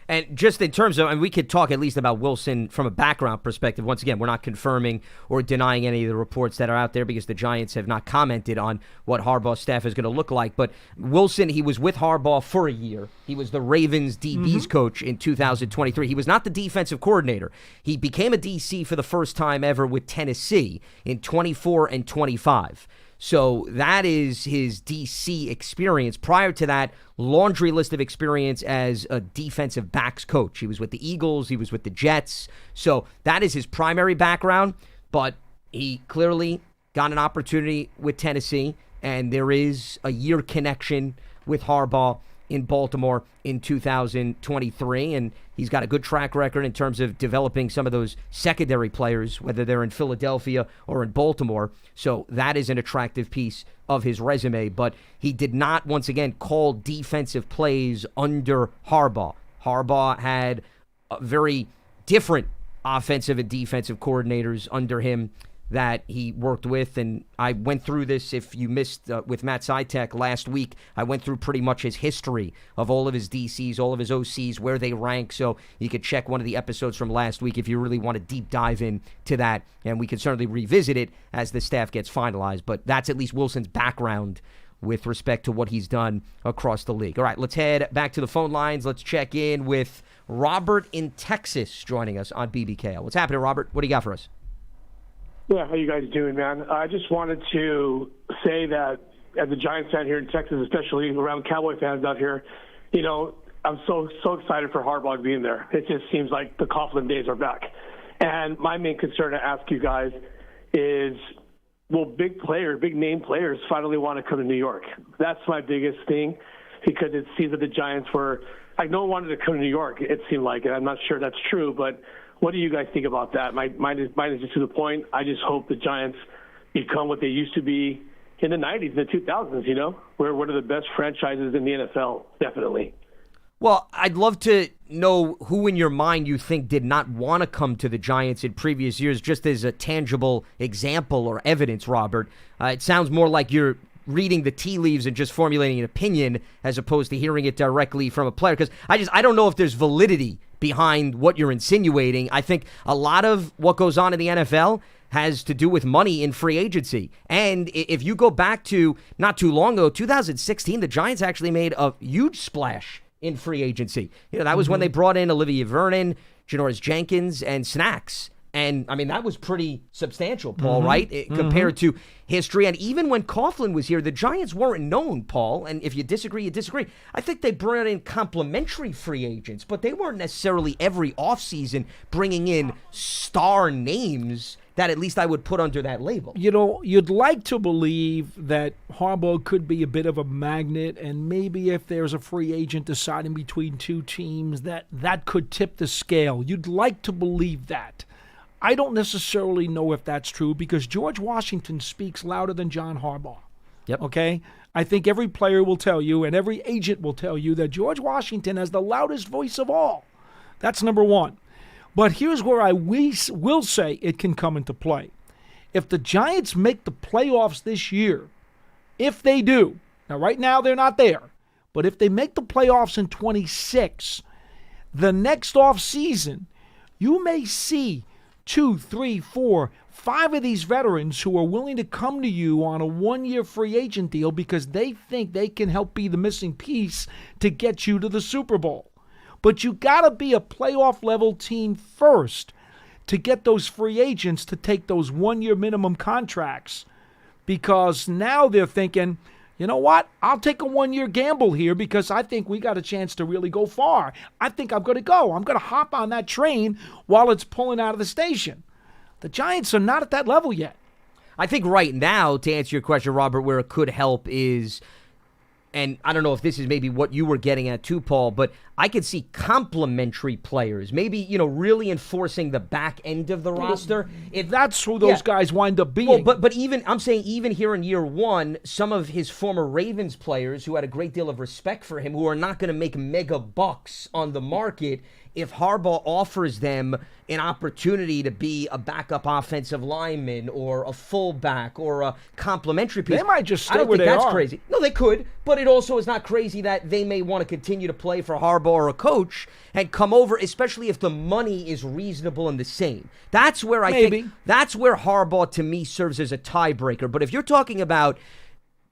And just in terms of, and we could talk at least about Wilson from a background perspective. Once again, we're not confirming or denying any of the reports that are out there because the Giants have not commented on what Harbaugh's staff is going to look like. But Wilson, he was with Harbaugh for a year. He was the Ravens DB's coach in 2023. He was not the defensive coordinator. He became a DC for the first time ever with Tennessee in 24 and 25. So that is his DC experience. Prior to that, laundry list of experience as a defensive backs coach. He was with the Eagles. He was with the Jets. So that is his primary background. But he clearly got an opportunity with Tennessee, and there is a year connection with Harbaugh in Baltimore in 2023, and he's got a good track record in terms of developing some of those secondary players, whether they're in Philadelphia or in Baltimore. So that is an attractive piece of his resume, but he did not, once again, call defensive plays under Harbaugh. Harbaugh had very different offensive and defensive coordinators under him that he worked with, and I went through this, if you missed, with Matt Sitek last week. I went through pretty much his history of all of his DCs, all of his OCs, where they rank, so you could check one of the episodes from last week if you really want to deep dive into that, and we can certainly revisit it as the staff gets finalized, but that's at least Wilson's background with respect to what he's done across the league. All right, let's head back to the phone lines. Let's check in with Robert in Texas joining us on BBKL. What's happening, Robert? What do you got for us? Yeah, how you guys doing, man? I just wanted to say that as a Giants fan here in Texas, especially around Cowboy fans out here, you know, I'm so excited for Harbaugh being there. It just seems like the Coughlin days are back. And my main concern to ask you guys is, will big name players finally want to come to New York? That's my biggest thing, because it seems that the Giants were, like, no one wanted to come to New York, it seemed like, and I'm not sure that's true, but what do you guys think about that? Mine is just to the point. I just hope the Giants become what they used to be in the 90s, the 2000s, you know? We're one of the best franchises in the NFL, definitely. Well, I'd love to know who in your mind you think did not want to come to the Giants in previous years, just as a tangible example or evidence, Robert. It sounds more like you're reading the tea leaves and just formulating an opinion as opposed to hearing it directly from a player, because I don't know if there's validity behind what you're insinuating. I think a lot of what goes on in the NFL has to do with money in free agency. And if you go back to not too long ago, 2016, the Giants actually made a huge splash in free agency. You know, that was when they brought in Olivia Vernon, Janoris Jenkins, and Snacks. And, I mean, that was pretty substantial, Paul, right? Compared to history. And even when Coughlin was here, the Giants weren't known, Paul. And if you disagree, you disagree. I think they brought in complimentary free agents, but they weren't necessarily every offseason bringing in star names that at least I would put under that label. You know, you'd like to believe that Harbaugh could be a bit of a magnet, and maybe if there's a free agent deciding between two teams, that could tip the scale. You'd like to believe that. I don't necessarily know if that's true, because George Washington speaks louder than John Harbaugh. Yep. Okay? I think every player will tell you, and every agent will tell you, that George Washington has the loudest voice of all. That's number one. But here's where I will say it can come into play. If the Giants make the playoffs this year, if they do, now right now they're not there, but if they make the playoffs in 26, the next offseason, you may see 2, 3, 4, 5 of these veterans who are willing to come to you on a one-year free agent deal because they think they can help be the missing piece to get you to the Super Bowl. But you got to be a playoff-level team first to get those free agents to take those one-year minimum contracts, because now they're thinking, you know what, I'll take a one-year gamble here because I think we got a chance to really go far. I think I'm going to go. I'm going to hop on that train while it's pulling out of the station. The Giants are not at that level yet. I think right now, to answer your question, Robert, where it could help is, and I don't know if this is maybe what you were getting at too, Paul, but I could see complementary players, maybe, you know, really enforcing the back end of the roster. If that's who those guys wind up being. Well, but even, I'm saying even here in year one, some of his former Ravens players who had a great deal of respect for him, who are not going to make mega bucks on the market, if Harbaugh offers them an opportunity to be a backup offensive lineman or a fullback or a complimentary piece, they might just stay I don't where think they that's are. crazy. No, they could, but it also is not crazy that they may want to continue to play for Harbaugh Harbaugh or a coach and come over, especially if the money is reasonable and the same. That's where I think that's where Harbaugh to me serves as a tiebreaker. But if you're talking about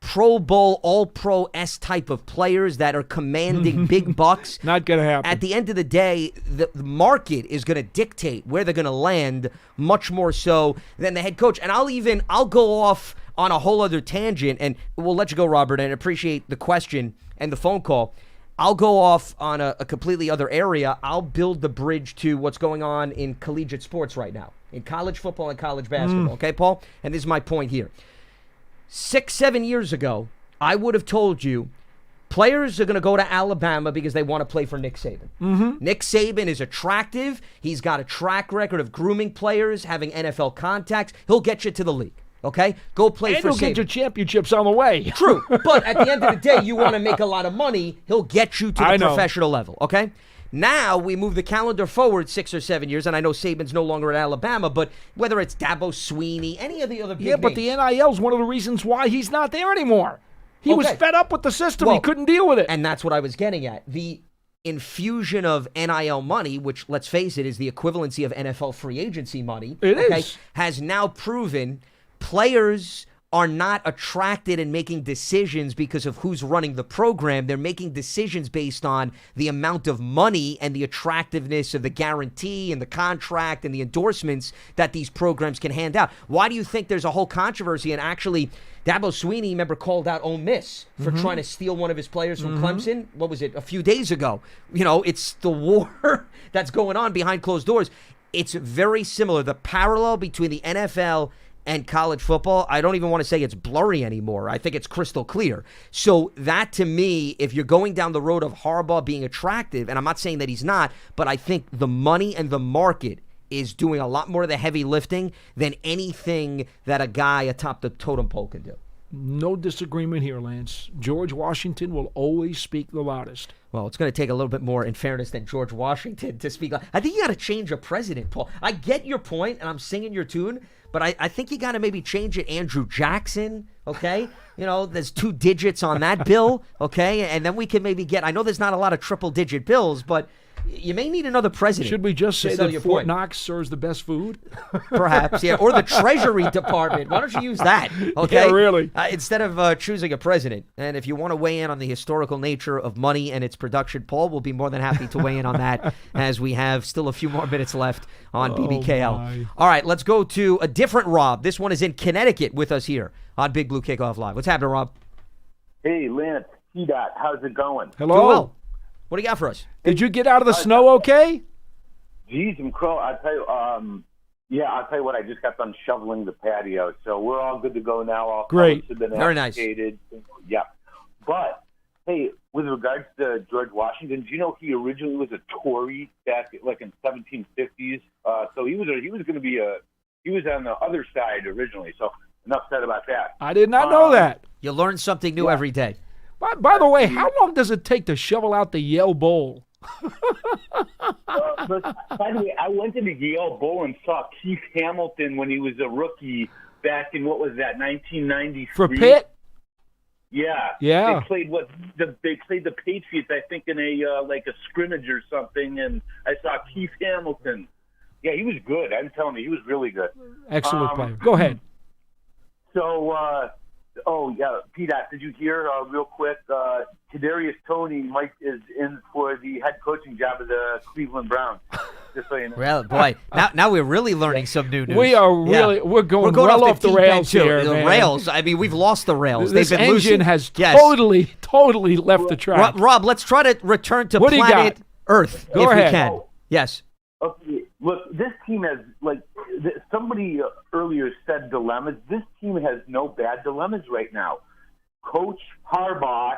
Pro Bowl, All-Pro-S type of players that are commanding big bucks. Not going to happen. At the end of the day, the market is going to dictate where they're going to land much more so than the head coach. And I'll go off on a whole other tangent, and we'll let you go, Robert, and appreciate the question and the phone call. I'll go off on a completely other area. I'll build the bridge to what's going on in collegiate sports right now, in college football and college basketball. Okay, Paul? And this is my point here. 6-7 years ago, I would have told you players are going to go to Alabama because they want to play for Nick Saban. Nick Saban is attractive. He's got a track record of grooming players, having NFL contacts. He'll get you to the league. Okay? Go play for Saban. And he'll get you championships on the way. True. But at the end of the day, you want to make a lot of money, he'll get you to the professional level. Okay? Now we move the calendar forward 6 or 7 years, and I know Saban's no longer at Alabama, but whether it's Dabo Sweeney, any of the other big names. But the NIL is one of the reasons why he's not there anymore. He was fed up with the system. He couldn't deal with it. And that's what I was getting at. The infusion of NIL money, which, let's face it, is the equivalency of NFL free agency money, has now proven players are not attracted and making decisions because of who's running the program. They're making decisions based on the amount of money and the attractiveness of the guarantee and the contract and the endorsements that these programs can hand out. Why do you think there's a whole controversy? And actually, Dabo Sweeney, remember, called out Ole Miss for trying to steal one of his players from Clemson? What was it, a few days ago? You know, it's the war that's going on behind closed doors. It's very similar. The parallel between the NFL and college football, I don't even want to say it's blurry anymore. I think it's crystal clear. So that, to me, if you're going down the road of Harbaugh being attractive, and I'm not saying that he's not, but I think the money and the market is doing a lot more of the heavy lifting than anything that a guy atop the totem pole can do. No disagreement here, Lance. George Washington will always speak the loudest. Well, it's going to take a little bit more, in fairness, than George Washington to speak. I think you got to change a president, Paul. I get your point, and I'm singing your tune, but I think you got to maybe change it Andrew Jackson, okay? You know, there's 2 digits on that bill, okay? And then we can maybe get, I know there's not a lot of triple-digit bills, but you may need another president. Should we just say that Fort Knox serves the best food? Perhaps, yeah. Or the Treasury Department. Why don't you use that, okay? Yeah, really. Instead of choosing a president. And if you want to weigh in on the historical nature of money and its production, Paul will be more than happy to weigh in on that as we have still a few more minutes left on BBKL. My. All right, let's go to a different Rob. This one is in Connecticut with us here on Big Blue Kickoff Live. What's happening, Rob? Hey, Lance, T-Dot, how's it going? Hello. Doing well. What do you got for us? Did you get out of the snow okay? Geez, I'm crow. I'll tell you what, I just got done shoveling the patio, so we're all good to go now. All Great. Very nice. Yeah. But, hey, with regards to George Washington, do you know he originally was a Tory back like in 1750s? So he was going to be he was on the other side originally, so enough said about that. I did not know that. You learn something new every day. By the way, how long does it take to shovel out the Yale Bowl? But by the way, I went to the Yale Bowl and saw Keith Hamilton when he was a rookie back in, what was that, 1993? For Pitt? Yeah. Yeah. They played the Patriots, I think, in a like a scrimmage or something, and I saw Keith Hamilton. Yeah, he was good. I'm telling you, he was really good. Excellent player. Go ahead. So, P-Dot, did you hear real quick? Kadarius Toney is in for the head coaching job of the Cleveland Browns. Just so you know. Well, boy, now we're really learning some new news. We are really we're going well off the rails here, the man. rails. I mean, we've lost the rails. This They've been engine has totally left the track. Rob, let's try to return to planet Earth Go ahead. we can. Yes. Okay, look, this team has, like, somebody earlier said dilemmas. This team has no bad dilemmas right now. Coach Harbaugh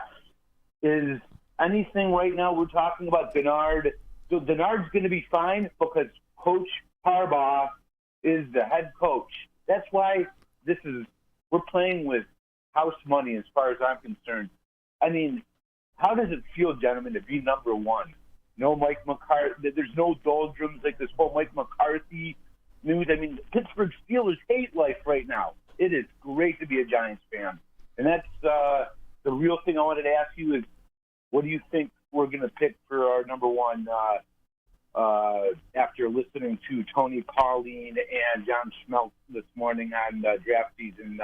is anything right now. We're talking about Bernard. So Bernard's going to be fine because Coach Harbaugh is the head coach. That's why we're playing with house money as far as I'm concerned. I mean, how does it feel, gentlemen, to be number one? No Mike McCarthy. There's no doldrums like this whole Mike McCarthy news. I mean, Pittsburgh Steelers hate life right now. It is great to be a Giants fan. And that's the real thing I wanted to ask you is, what do you think we're going to pick for our number one after listening to Tony Pauline and John Schmeltz this morning on draft season.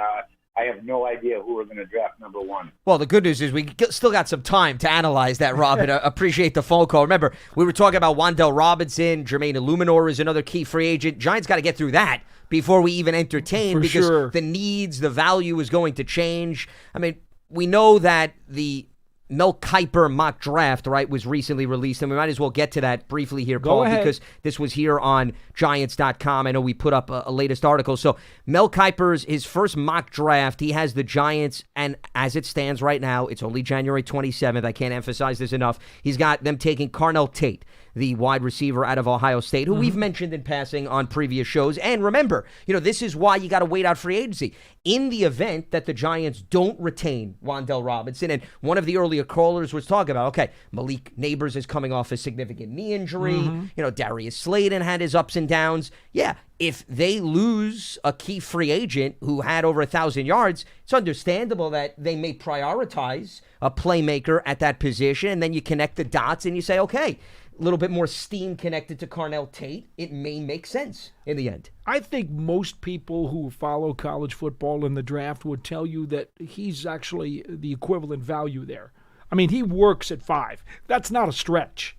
I have no idea who we're going to draft number one. Well, the good news is we still got some time to analyze that, Robin. Appreciate the phone call. Remember, we were talking about Wan'Dale Robinson. Jermaine Illuminor is another key free agent. Giants got to get through that before we even entertain because the needs, the value is going to change. I mean, we know that the Mel Kiper mock draft, right, was recently released, and we might as well get to that briefly here, Paul, because this was here on Giants.com. I know we put up a latest article. So Mel Kiper's, his first mock draft, he has the Giants, and as it stands right now, it's only January 27th. I can't emphasize this enough. He's got them taking Carnell Tate, the wide receiver out of Ohio State, who we've mentioned in passing on previous shows. And remember, this is why you got to wait out free agency. In the event that the Giants don't retain Wan'Dale Robinson, and one of the earlier callers was talking about, okay, Malik Neighbors is coming off a significant knee injury. Darius Slayton had his ups and downs. Yeah, if they lose a key free agent who had over 1,000 yards, it's understandable that they may prioritize a playmaker at that position, and then you connect the dots and you say, okay, a little bit more steam connected to Carnell Tate, it may make sense in the end. I think most people who follow college football in the draft would tell you that he's actually the equivalent value there. I mean, he works at 5. That's not a stretch.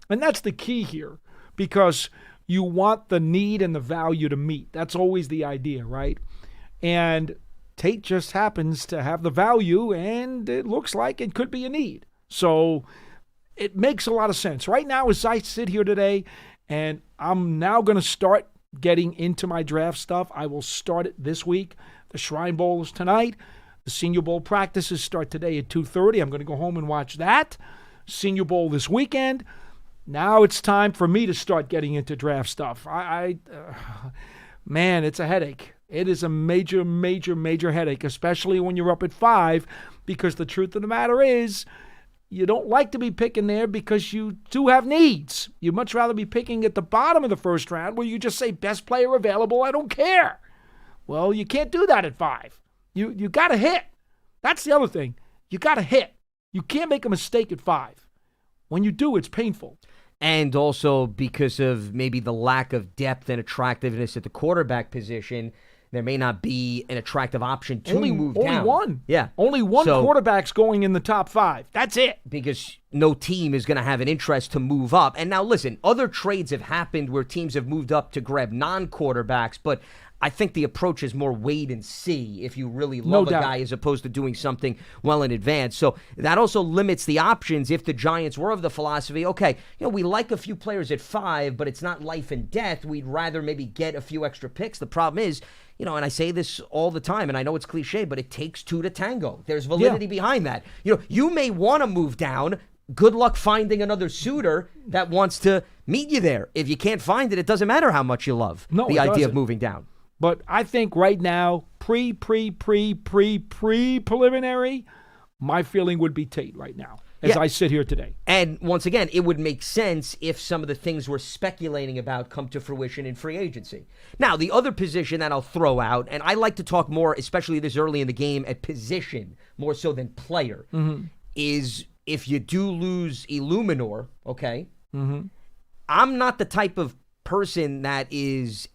And that's the key here, because you want the need and the value to meet. That's always the idea, right? And Tate just happens to have the value, and it looks like it could be a need. So it makes a lot of sense. Right now, as I sit here today, and I'm now going to start getting into my draft stuff, I will start it this week. The Shrine Bowl is tonight. The Senior Bowl practices start today at 2:30. I'm going to go home and watch that. Senior Bowl this weekend. Now it's time for me to start getting into draft stuff. Man, it's a headache. It is a major, major, major headache, especially when you're up at 5, because the truth of the matter is, you don't like to be picking there because you do have needs. You'd much rather be picking at the bottom of the first round where you just say, best player available, I don't care. Well, you can't do that at 5. You got to hit. That's the other thing. You got to hit. You can't make a mistake at 5. When you do, it's painful. And also because of maybe the lack of depth and attractiveness at the quarterback position, there may not be an attractive option to move down. Only one. Yeah. Only one quarterback's going in the top 5. That's it. Because no team is going to have an interest to move up. And now, listen, other trades have happened where teams have moved up to grab non-quarterbacks, but I think the approach is more wait and see if you really love a guy as opposed to doing something well in advance. So that also limits the options if the Giants were of the philosophy, okay, we like a few players at 5, but it's not life and death. We'd rather maybe get a few extra picks. The problem is, and I say this all the time, and I know it's cliche, but it takes 2 to tango. There's validity behind that. You may want to move down. Good luck finding another suitor that wants to meet you there. If you can't find it, it doesn't matter how much you love the idea of moving down. But I think right now, preliminary, my feeling would be Tate right now, as I sit here today. And once again, it would make sense if some of the things we're speculating about come to fruition in free agency. Now, the other position that I'll throw out, and I like to talk more, especially this early in the game, at position, more so than player, is if you do lose Illuminor, okay, I'm not the type of person that is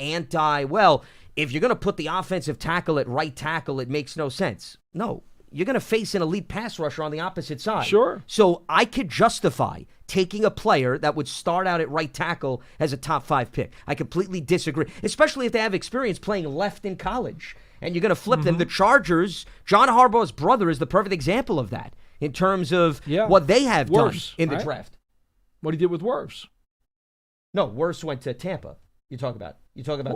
if you're going to put the offensive tackle at right tackle, it makes no sense. No, you're going to face an elite pass rusher on the opposite side. Sure. So I could justify taking a player that would start out at right tackle as a top 5 pick. I completely disagree, especially if they have experience playing left in college. And you're going to flip them. The Chargers, John Harbaugh's brother is the perfect example of that in terms of what they have done in the draft. What he did with Wirfs. No, Wirfs went to Tampa. You talk about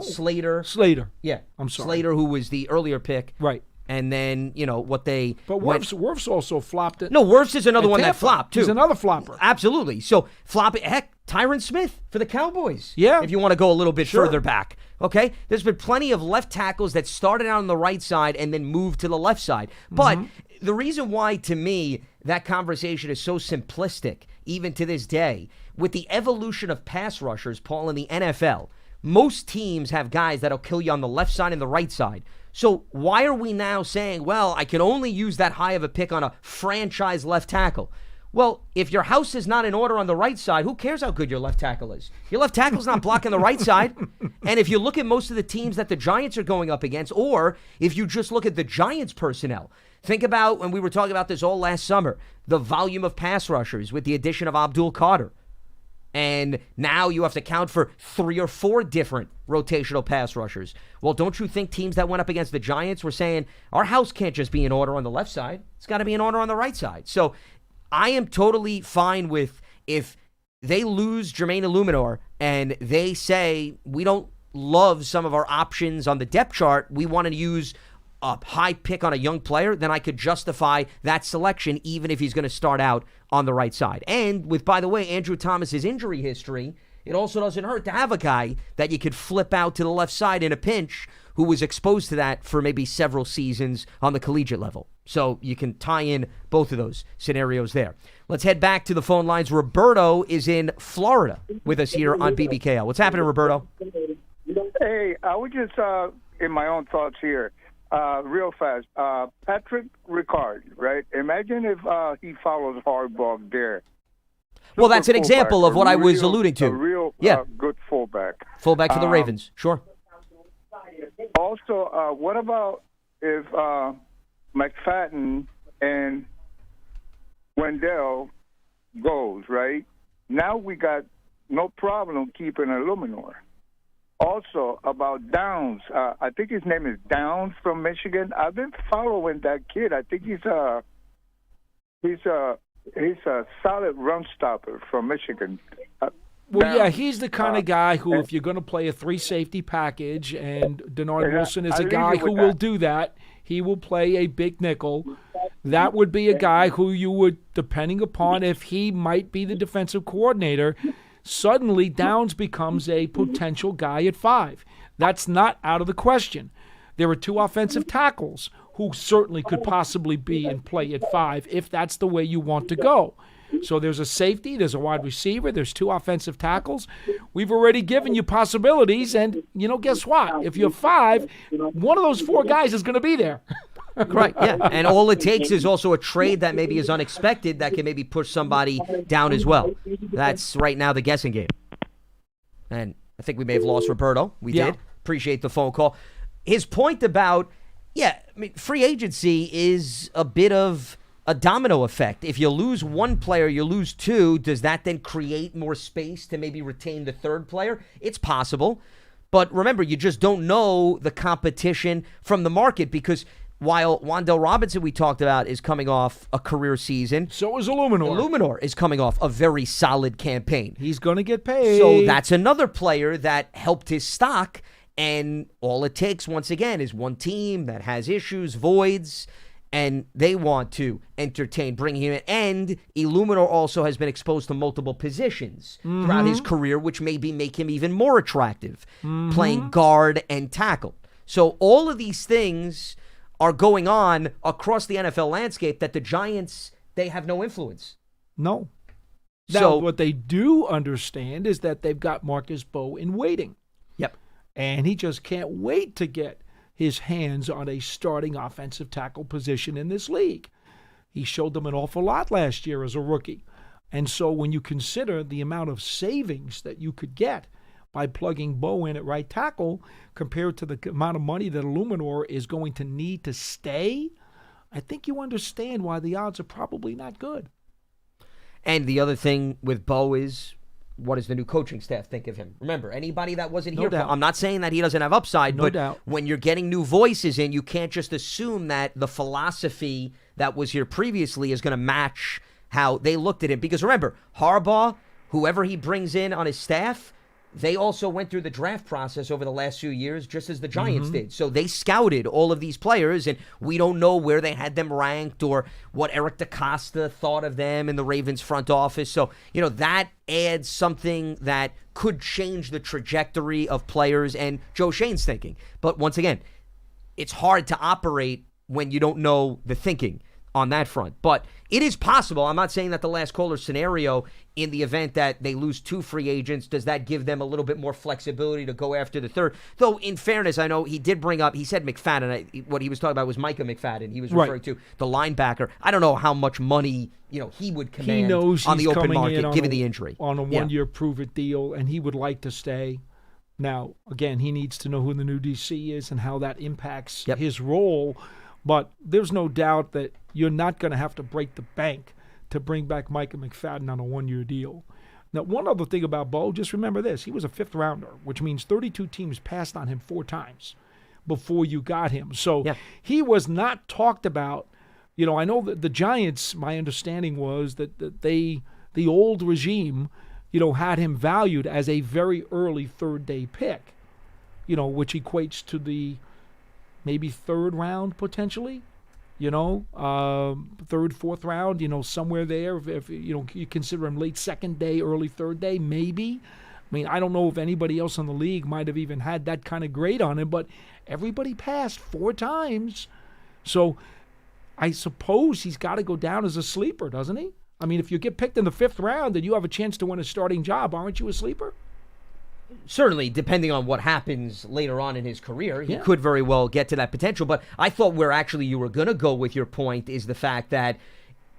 Slater. Slater. Yeah. I'm sorry. Slater, who was the earlier pick. Right. And then, what they... But Wirfs also flopped it. No, Wirfs is another one that flopped, too. He's another flopper. Absolutely. So, heck, Tyron Smith for the Cowboys. Yeah. If you want to go a little bit further back. Okay? There's been plenty of left tackles that started out on the right side and then moved to the left side. But the reason why, to me, that conversation is so simplistic, even to this day, with the evolution of pass rushers, Paul, in the NFL, most teams have guys that'll kill you on the left side and the right side. So why are we now saying, well, I can only use that high of a pick on a franchise left tackle? Well, if your house is not in order on the right side, who cares how good your left tackle is? Your left tackle's not blocking the right side. And if you look at most of the teams that the Giants are going up against, or if you just look at the Giants personnel, think about when we were talking about this all last summer, the volume of pass rushers with the addition of Abdul Carter. And now you have to count for 3 or 4 different rotational pass rushers. Well, don't you think teams that went up against the Giants were saying, our house can't just be in order on the left side. It's got to be in order on the right side. So I am totally fine with if they lose Jermaine Illuminor and they say, we don't love some of our options on the depth chart, we want to use a high pick on a young player, then I could justify that selection even if he's going to start out on the right side. And with, by the way, Andrew Thomas's injury history, it also doesn't hurt to have a guy that you could flip out to the left side in a pinch who was exposed to that for maybe several seasons on the collegiate level. So you can tie in both of those scenarios there. Let's head back to the phone lines. Roberto is in Florida with us here on BBKL. What's happening, Roberto? Hey, I was just in my own thoughts here. Real fast. Patrick Ricard, right? Imagine if he follows Harbaugh there. Well, that's an example of what I was alluding to. A real good fullback. Fullback for the Ravens, sure. Also, what about if McFadden and Wendell goes, right? Now we got no problem keeping Illuminor. Also, about Downs, I think his name is Downs from Michigan. I've been following that kid. I think he's a solid run stopper from Michigan. Well, yeah, he's the kind of guy who, if you're going to play a 3-safety package, and Denard Wilson is a guy who will do that, he will play a big nickel. That would be a guy who you would, depending upon if he might be the defensive coordinator, suddenly Downs becomes a potential guy at 5. That's not out of the question. There are 2 offensive tackles who certainly could possibly be in play at 5 if that's the way you want to go. So there's a safety, there's a wide receiver, there's 2 offensive tackles. We've already given you possibilities, and, guess what? If you're 5, one of those 4 guys is going to be there. Right, yeah. And all it takes is also a trade that maybe is unexpected that can maybe push somebody down as well. That's right now the guessing game. And I think we may have lost Roberto. We did. Appreciate the phone call. His point about, free agency is a bit of a domino effect. If you lose 1 player, you lose 2. Does that then create more space to maybe retain the 3rd player? It's possible. But remember, you just don't know the competition from the market, because while Wan'Dale Robinson, we talked about, is coming off a career season, so is Illuminor. Illuminor is coming off a very solid campaign. He's going to get paid. So that's another player that helped his stock, and all it takes, once again, is one team that has issues, voids, and they want to entertain bringing him in. And Illuminor also has been exposed to multiple positions throughout his career, which maybe make him even more attractive, playing guard and tackle. So all of these things are going on across the NFL landscape that the Giants, they have no influence. No. Now, what they do understand is that they've got Marcus Bowe in waiting. Yep. And he just can't wait to get his hands on a starting offensive tackle position in this league. He showed them an awful lot last year as a rookie. And so when you consider the amount of savings that you could get by plugging Bowe in at right tackle compared to the amount of money that Illuminor is going to need to stay, I think you understand why the odds are probably not good. And the other thing with Bowe is, what does the new coaching staff think of him? Remember, anybody that wasn't here, I'm not saying that he doesn't have upside, but when you're getting new voices in, you can't just assume that the philosophy that was here previously is going to match how they looked at him. Because remember, Harbaugh, whoever he brings in on his staff, they also went through the draft process over the last few years, just as the Giants did. So they scouted all of these players, and we don't know where they had them ranked or what Eric DeCosta thought of them in the Ravens front office. So, that adds something that could change the trajectory of players and Joe Shane's thinking. But once again, it's hard to operate when you don't know the thinking on that front. But it is possible. I'm not saying that the last caller scenario, in the event that they lose 2 free agents, does that give them a little bit more flexibility to go after the third? Though, in fairness, I know he did bring up, he said McFadden. What he was talking about was Micah McFadden. He was referring to the linebacker. I don't know how much money he would command he knows on he's the open coming market, in given the injury. On a one-year prove-it deal, and he would like to stay. Now, again, he needs to know who the new DC is and how that impacts his role. But there's no doubt that you're not going to have to break the bank to bring back Micah McFadden on a one-year deal. Now, one other thing about Bo, just remember this. He was a 5th rounder, which means 32 teams passed on him 4 times before you got him. So he was not talked about. I know that the Giants, my understanding was that the old regime, had him valued as a very early third-day pick, which equates to the maybe 3rd round potentially, 3rd, 4th round, somewhere there. If you consider him late 2nd day, early 3rd day, maybe. I mean, I don't know if anybody else in the league might have even had that kind of grade on him, but everybody passed 4 times. So I suppose he's got to go down as a sleeper, doesn't he? I mean, if you get picked in the 5th round and you have a chance to win a starting job, aren't you a sleeper? Certainly, depending on what happens later on in his career, he could very well get to that potential. But I thought where actually you were going to go with your point is the fact that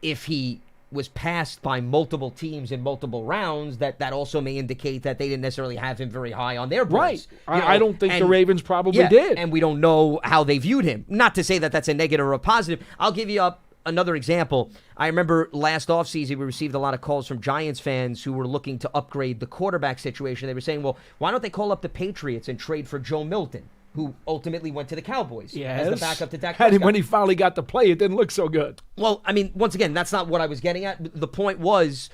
if he was passed by multiple teams in multiple rounds, that also may indicate that they didn't necessarily have him very high on their boards. Right. I don't think the Ravens probably did. And we don't know how they viewed him. Not to say that that's a negative or a positive. I'll give you another example. I remember last offseason we received a lot of calls from Giants fans who were looking to upgrade the quarterback situation. They were saying, well, why don't they call up the Patriots and trade for Joe Milton, who ultimately went to the Cowboys as the backup to Dak Prescott. And when he finally got to play, it didn't look so good. Well, I mean, once again, that's not what I was getting at. The point was,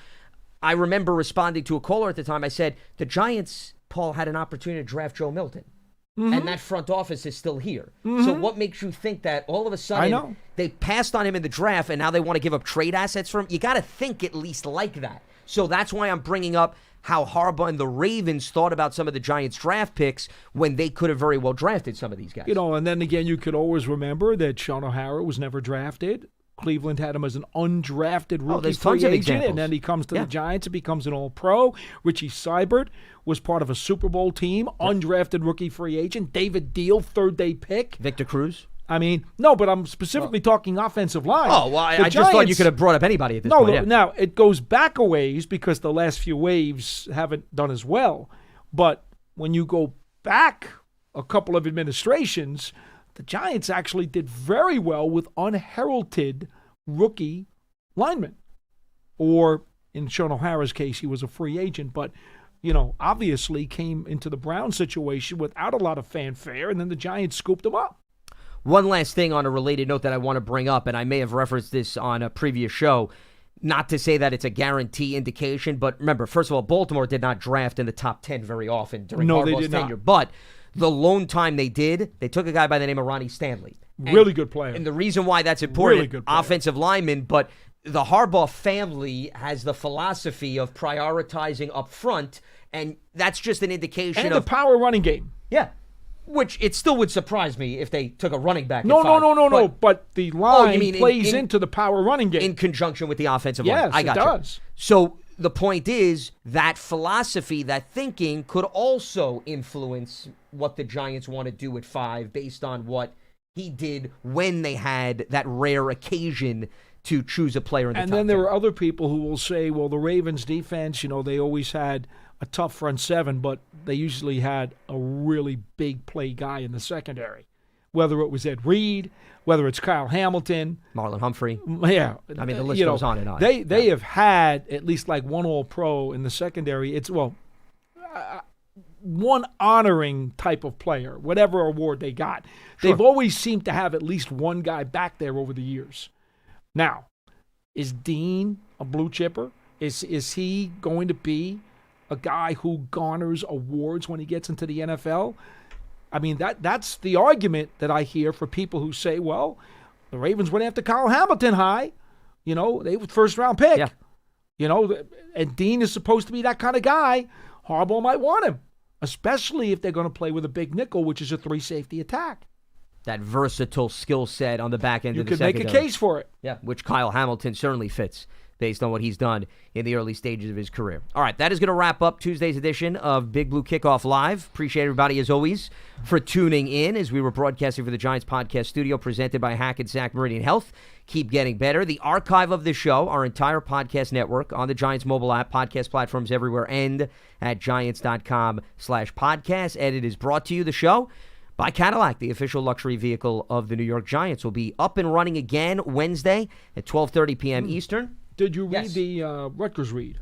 I remember responding to a caller at the time. I said, the Giants, Paul, had an opportunity to draft Joe Milton. Mm-hmm. And that front office is still here. Mm-hmm. So what makes you think that all of a sudden they passed on him in the draft and now they want to give up trade assets for him? You got to think at least like that. So that's why I'm bringing up how Harbaugh and the Ravens thought about some of the Giants' draft picks when they could have very well drafted some of these guys. And then again, you could always remember that Sean O'Hara was never drafted. Cleveland had him as an undrafted rookie free agent, and then he comes to the Giants and becomes an All-Pro. Richie Seibert was part of a Super Bowl team, undrafted rookie free agent. David Deal, 3rd-day pick. Victor Cruz. I mean, no, but I'm specifically talking offensive line. Oh, well, I just thought you could have brought up anybody at this point. No, now, it goes back a ways because the last few waves haven't done as well. But when you go back a couple of administrations, the Giants actually did very well with unheralded rookie linemen. Or in Sean O'Hara's case, he was a free agent, but, obviously came into the Brown situation without a lot of fanfare, and then the Giants scooped him up. One last thing on a related note that I want to bring up, and I may have referenced this on a previous show, not to say that it's a guarantee indication, but remember, first of all, Baltimore did not draft in the top 10 very often during Harbaugh's tenure. But the lone time they did, they took a guy by the name of Ronnie Stanley. Really good player. And the reason why that's important, offensive lineman, but the Harbaugh family has the philosophy of prioritizing up front, and that's just an indication of the power running game. Yeah. Which it still would surprise me if they took a running back. No. But the line plays into the power running game. In conjunction with the offensive line. Yes, it does. So the point is that philosophy, that thinking could also influence what the Giants want to do at 5 based on what he did when they had that rare occasion to choose a player in the top 10. And then there are other people who will say, well, the Ravens defense, they always had a tough front 7, but they usually had a really big play guy in the secondary. Whether it was Ed Reed, whether it's Kyle Hamilton. Marlon Humphrey. Yeah. I mean, the list goes on and on. They have had at least like one All-Pro in the secondary. It's, one honoring type of player, whatever award they got. Sure. They've always seemed to have at least one guy back there over the years. Now, is Dean a blue chipper? Is he going to be a guy who garners awards when he gets into the NFL? I mean, that's the argument that I hear for people who say, well, the Ravens went after Kyle Hamilton high. They were first-round pick. Yeah. And Dean is supposed to be that kind of guy. Harbaugh might want him, especially if they're going to play with a big nickel, which is a 3-safety attack. that versatile skill set on the back end You of the could make a secondary. case for it. Yeah, which Kyle Hamilton certainly fits based on what he's done in the early stages of his career. All right, that is going to wrap up Tuesday's edition of Big Blue Kickoff Live. Appreciate everybody, as always, for tuning in as we were broadcasting for the Giants Podcast Studio presented by Hackensack Meridian Health. Keep getting better. The archive of the show, our entire podcast network on the Giants mobile app, podcast platforms everywhere, and at giants.com/podcast. And it is brought to you, the show, by Cadillac, the official luxury vehicle of the New York Giants. Will be up and running again Wednesday at 12:30 p.m. Eastern. Did you read the Rutgers read?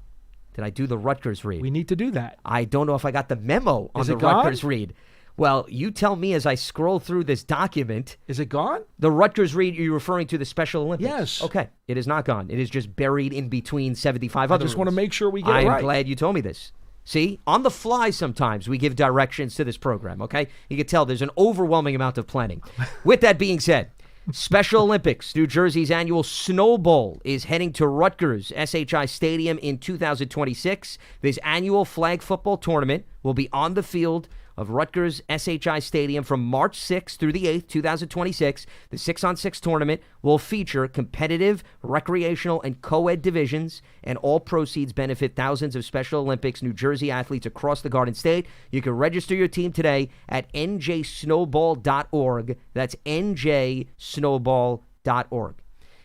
Did I do the Rutgers read? We need to do that. I don't know if I got the memo on Is the it gone? Rutgers read. Well, you tell me as I scroll through this document. Is it gone? The Rutgers read, you're referring to the Special Olympics? Yes. Okay. It is not gone. It is just buried in between 75 I other just want to reads. make sure we get it I'm right. glad you told me this. See, on the fly sometimes we give directions to this program, okay? You can tell there's an overwhelming amount of planning. With that being said, Special Olympics, New Jersey's annual Snow Bowl is heading to Rutgers SHI Stadium in 2026. This annual flag football tournament will be on the field of Rutgers SHI Stadium from March 6th through the 8th, 2026. The 6-on-6 tournament will feature competitive, recreational, and co-ed divisions, and all proceeds benefit thousands of Special Olympics New Jersey athletes across the Garden State. You can register your team today at njsnowball.org. That's njsnowball.org.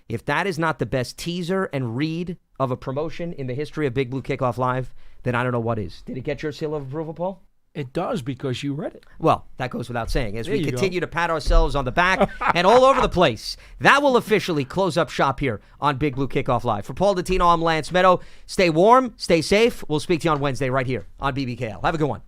If that is not the best teaser and read of a promotion in the history of Big Blue Kickoff Live, then I don't know what is. Did it get your seal of approval, Paul? It does because you read it. Well, that goes without saying. As There we you continue go. to pat ourselves on the back and all over the place, that will officially close up shop here on Big Blue Kickoff Live. For Paul Dottino, I'm Lance Medow. Stay warm, stay safe. We'll speak to you on Wednesday right here on BBKL. Have a good one.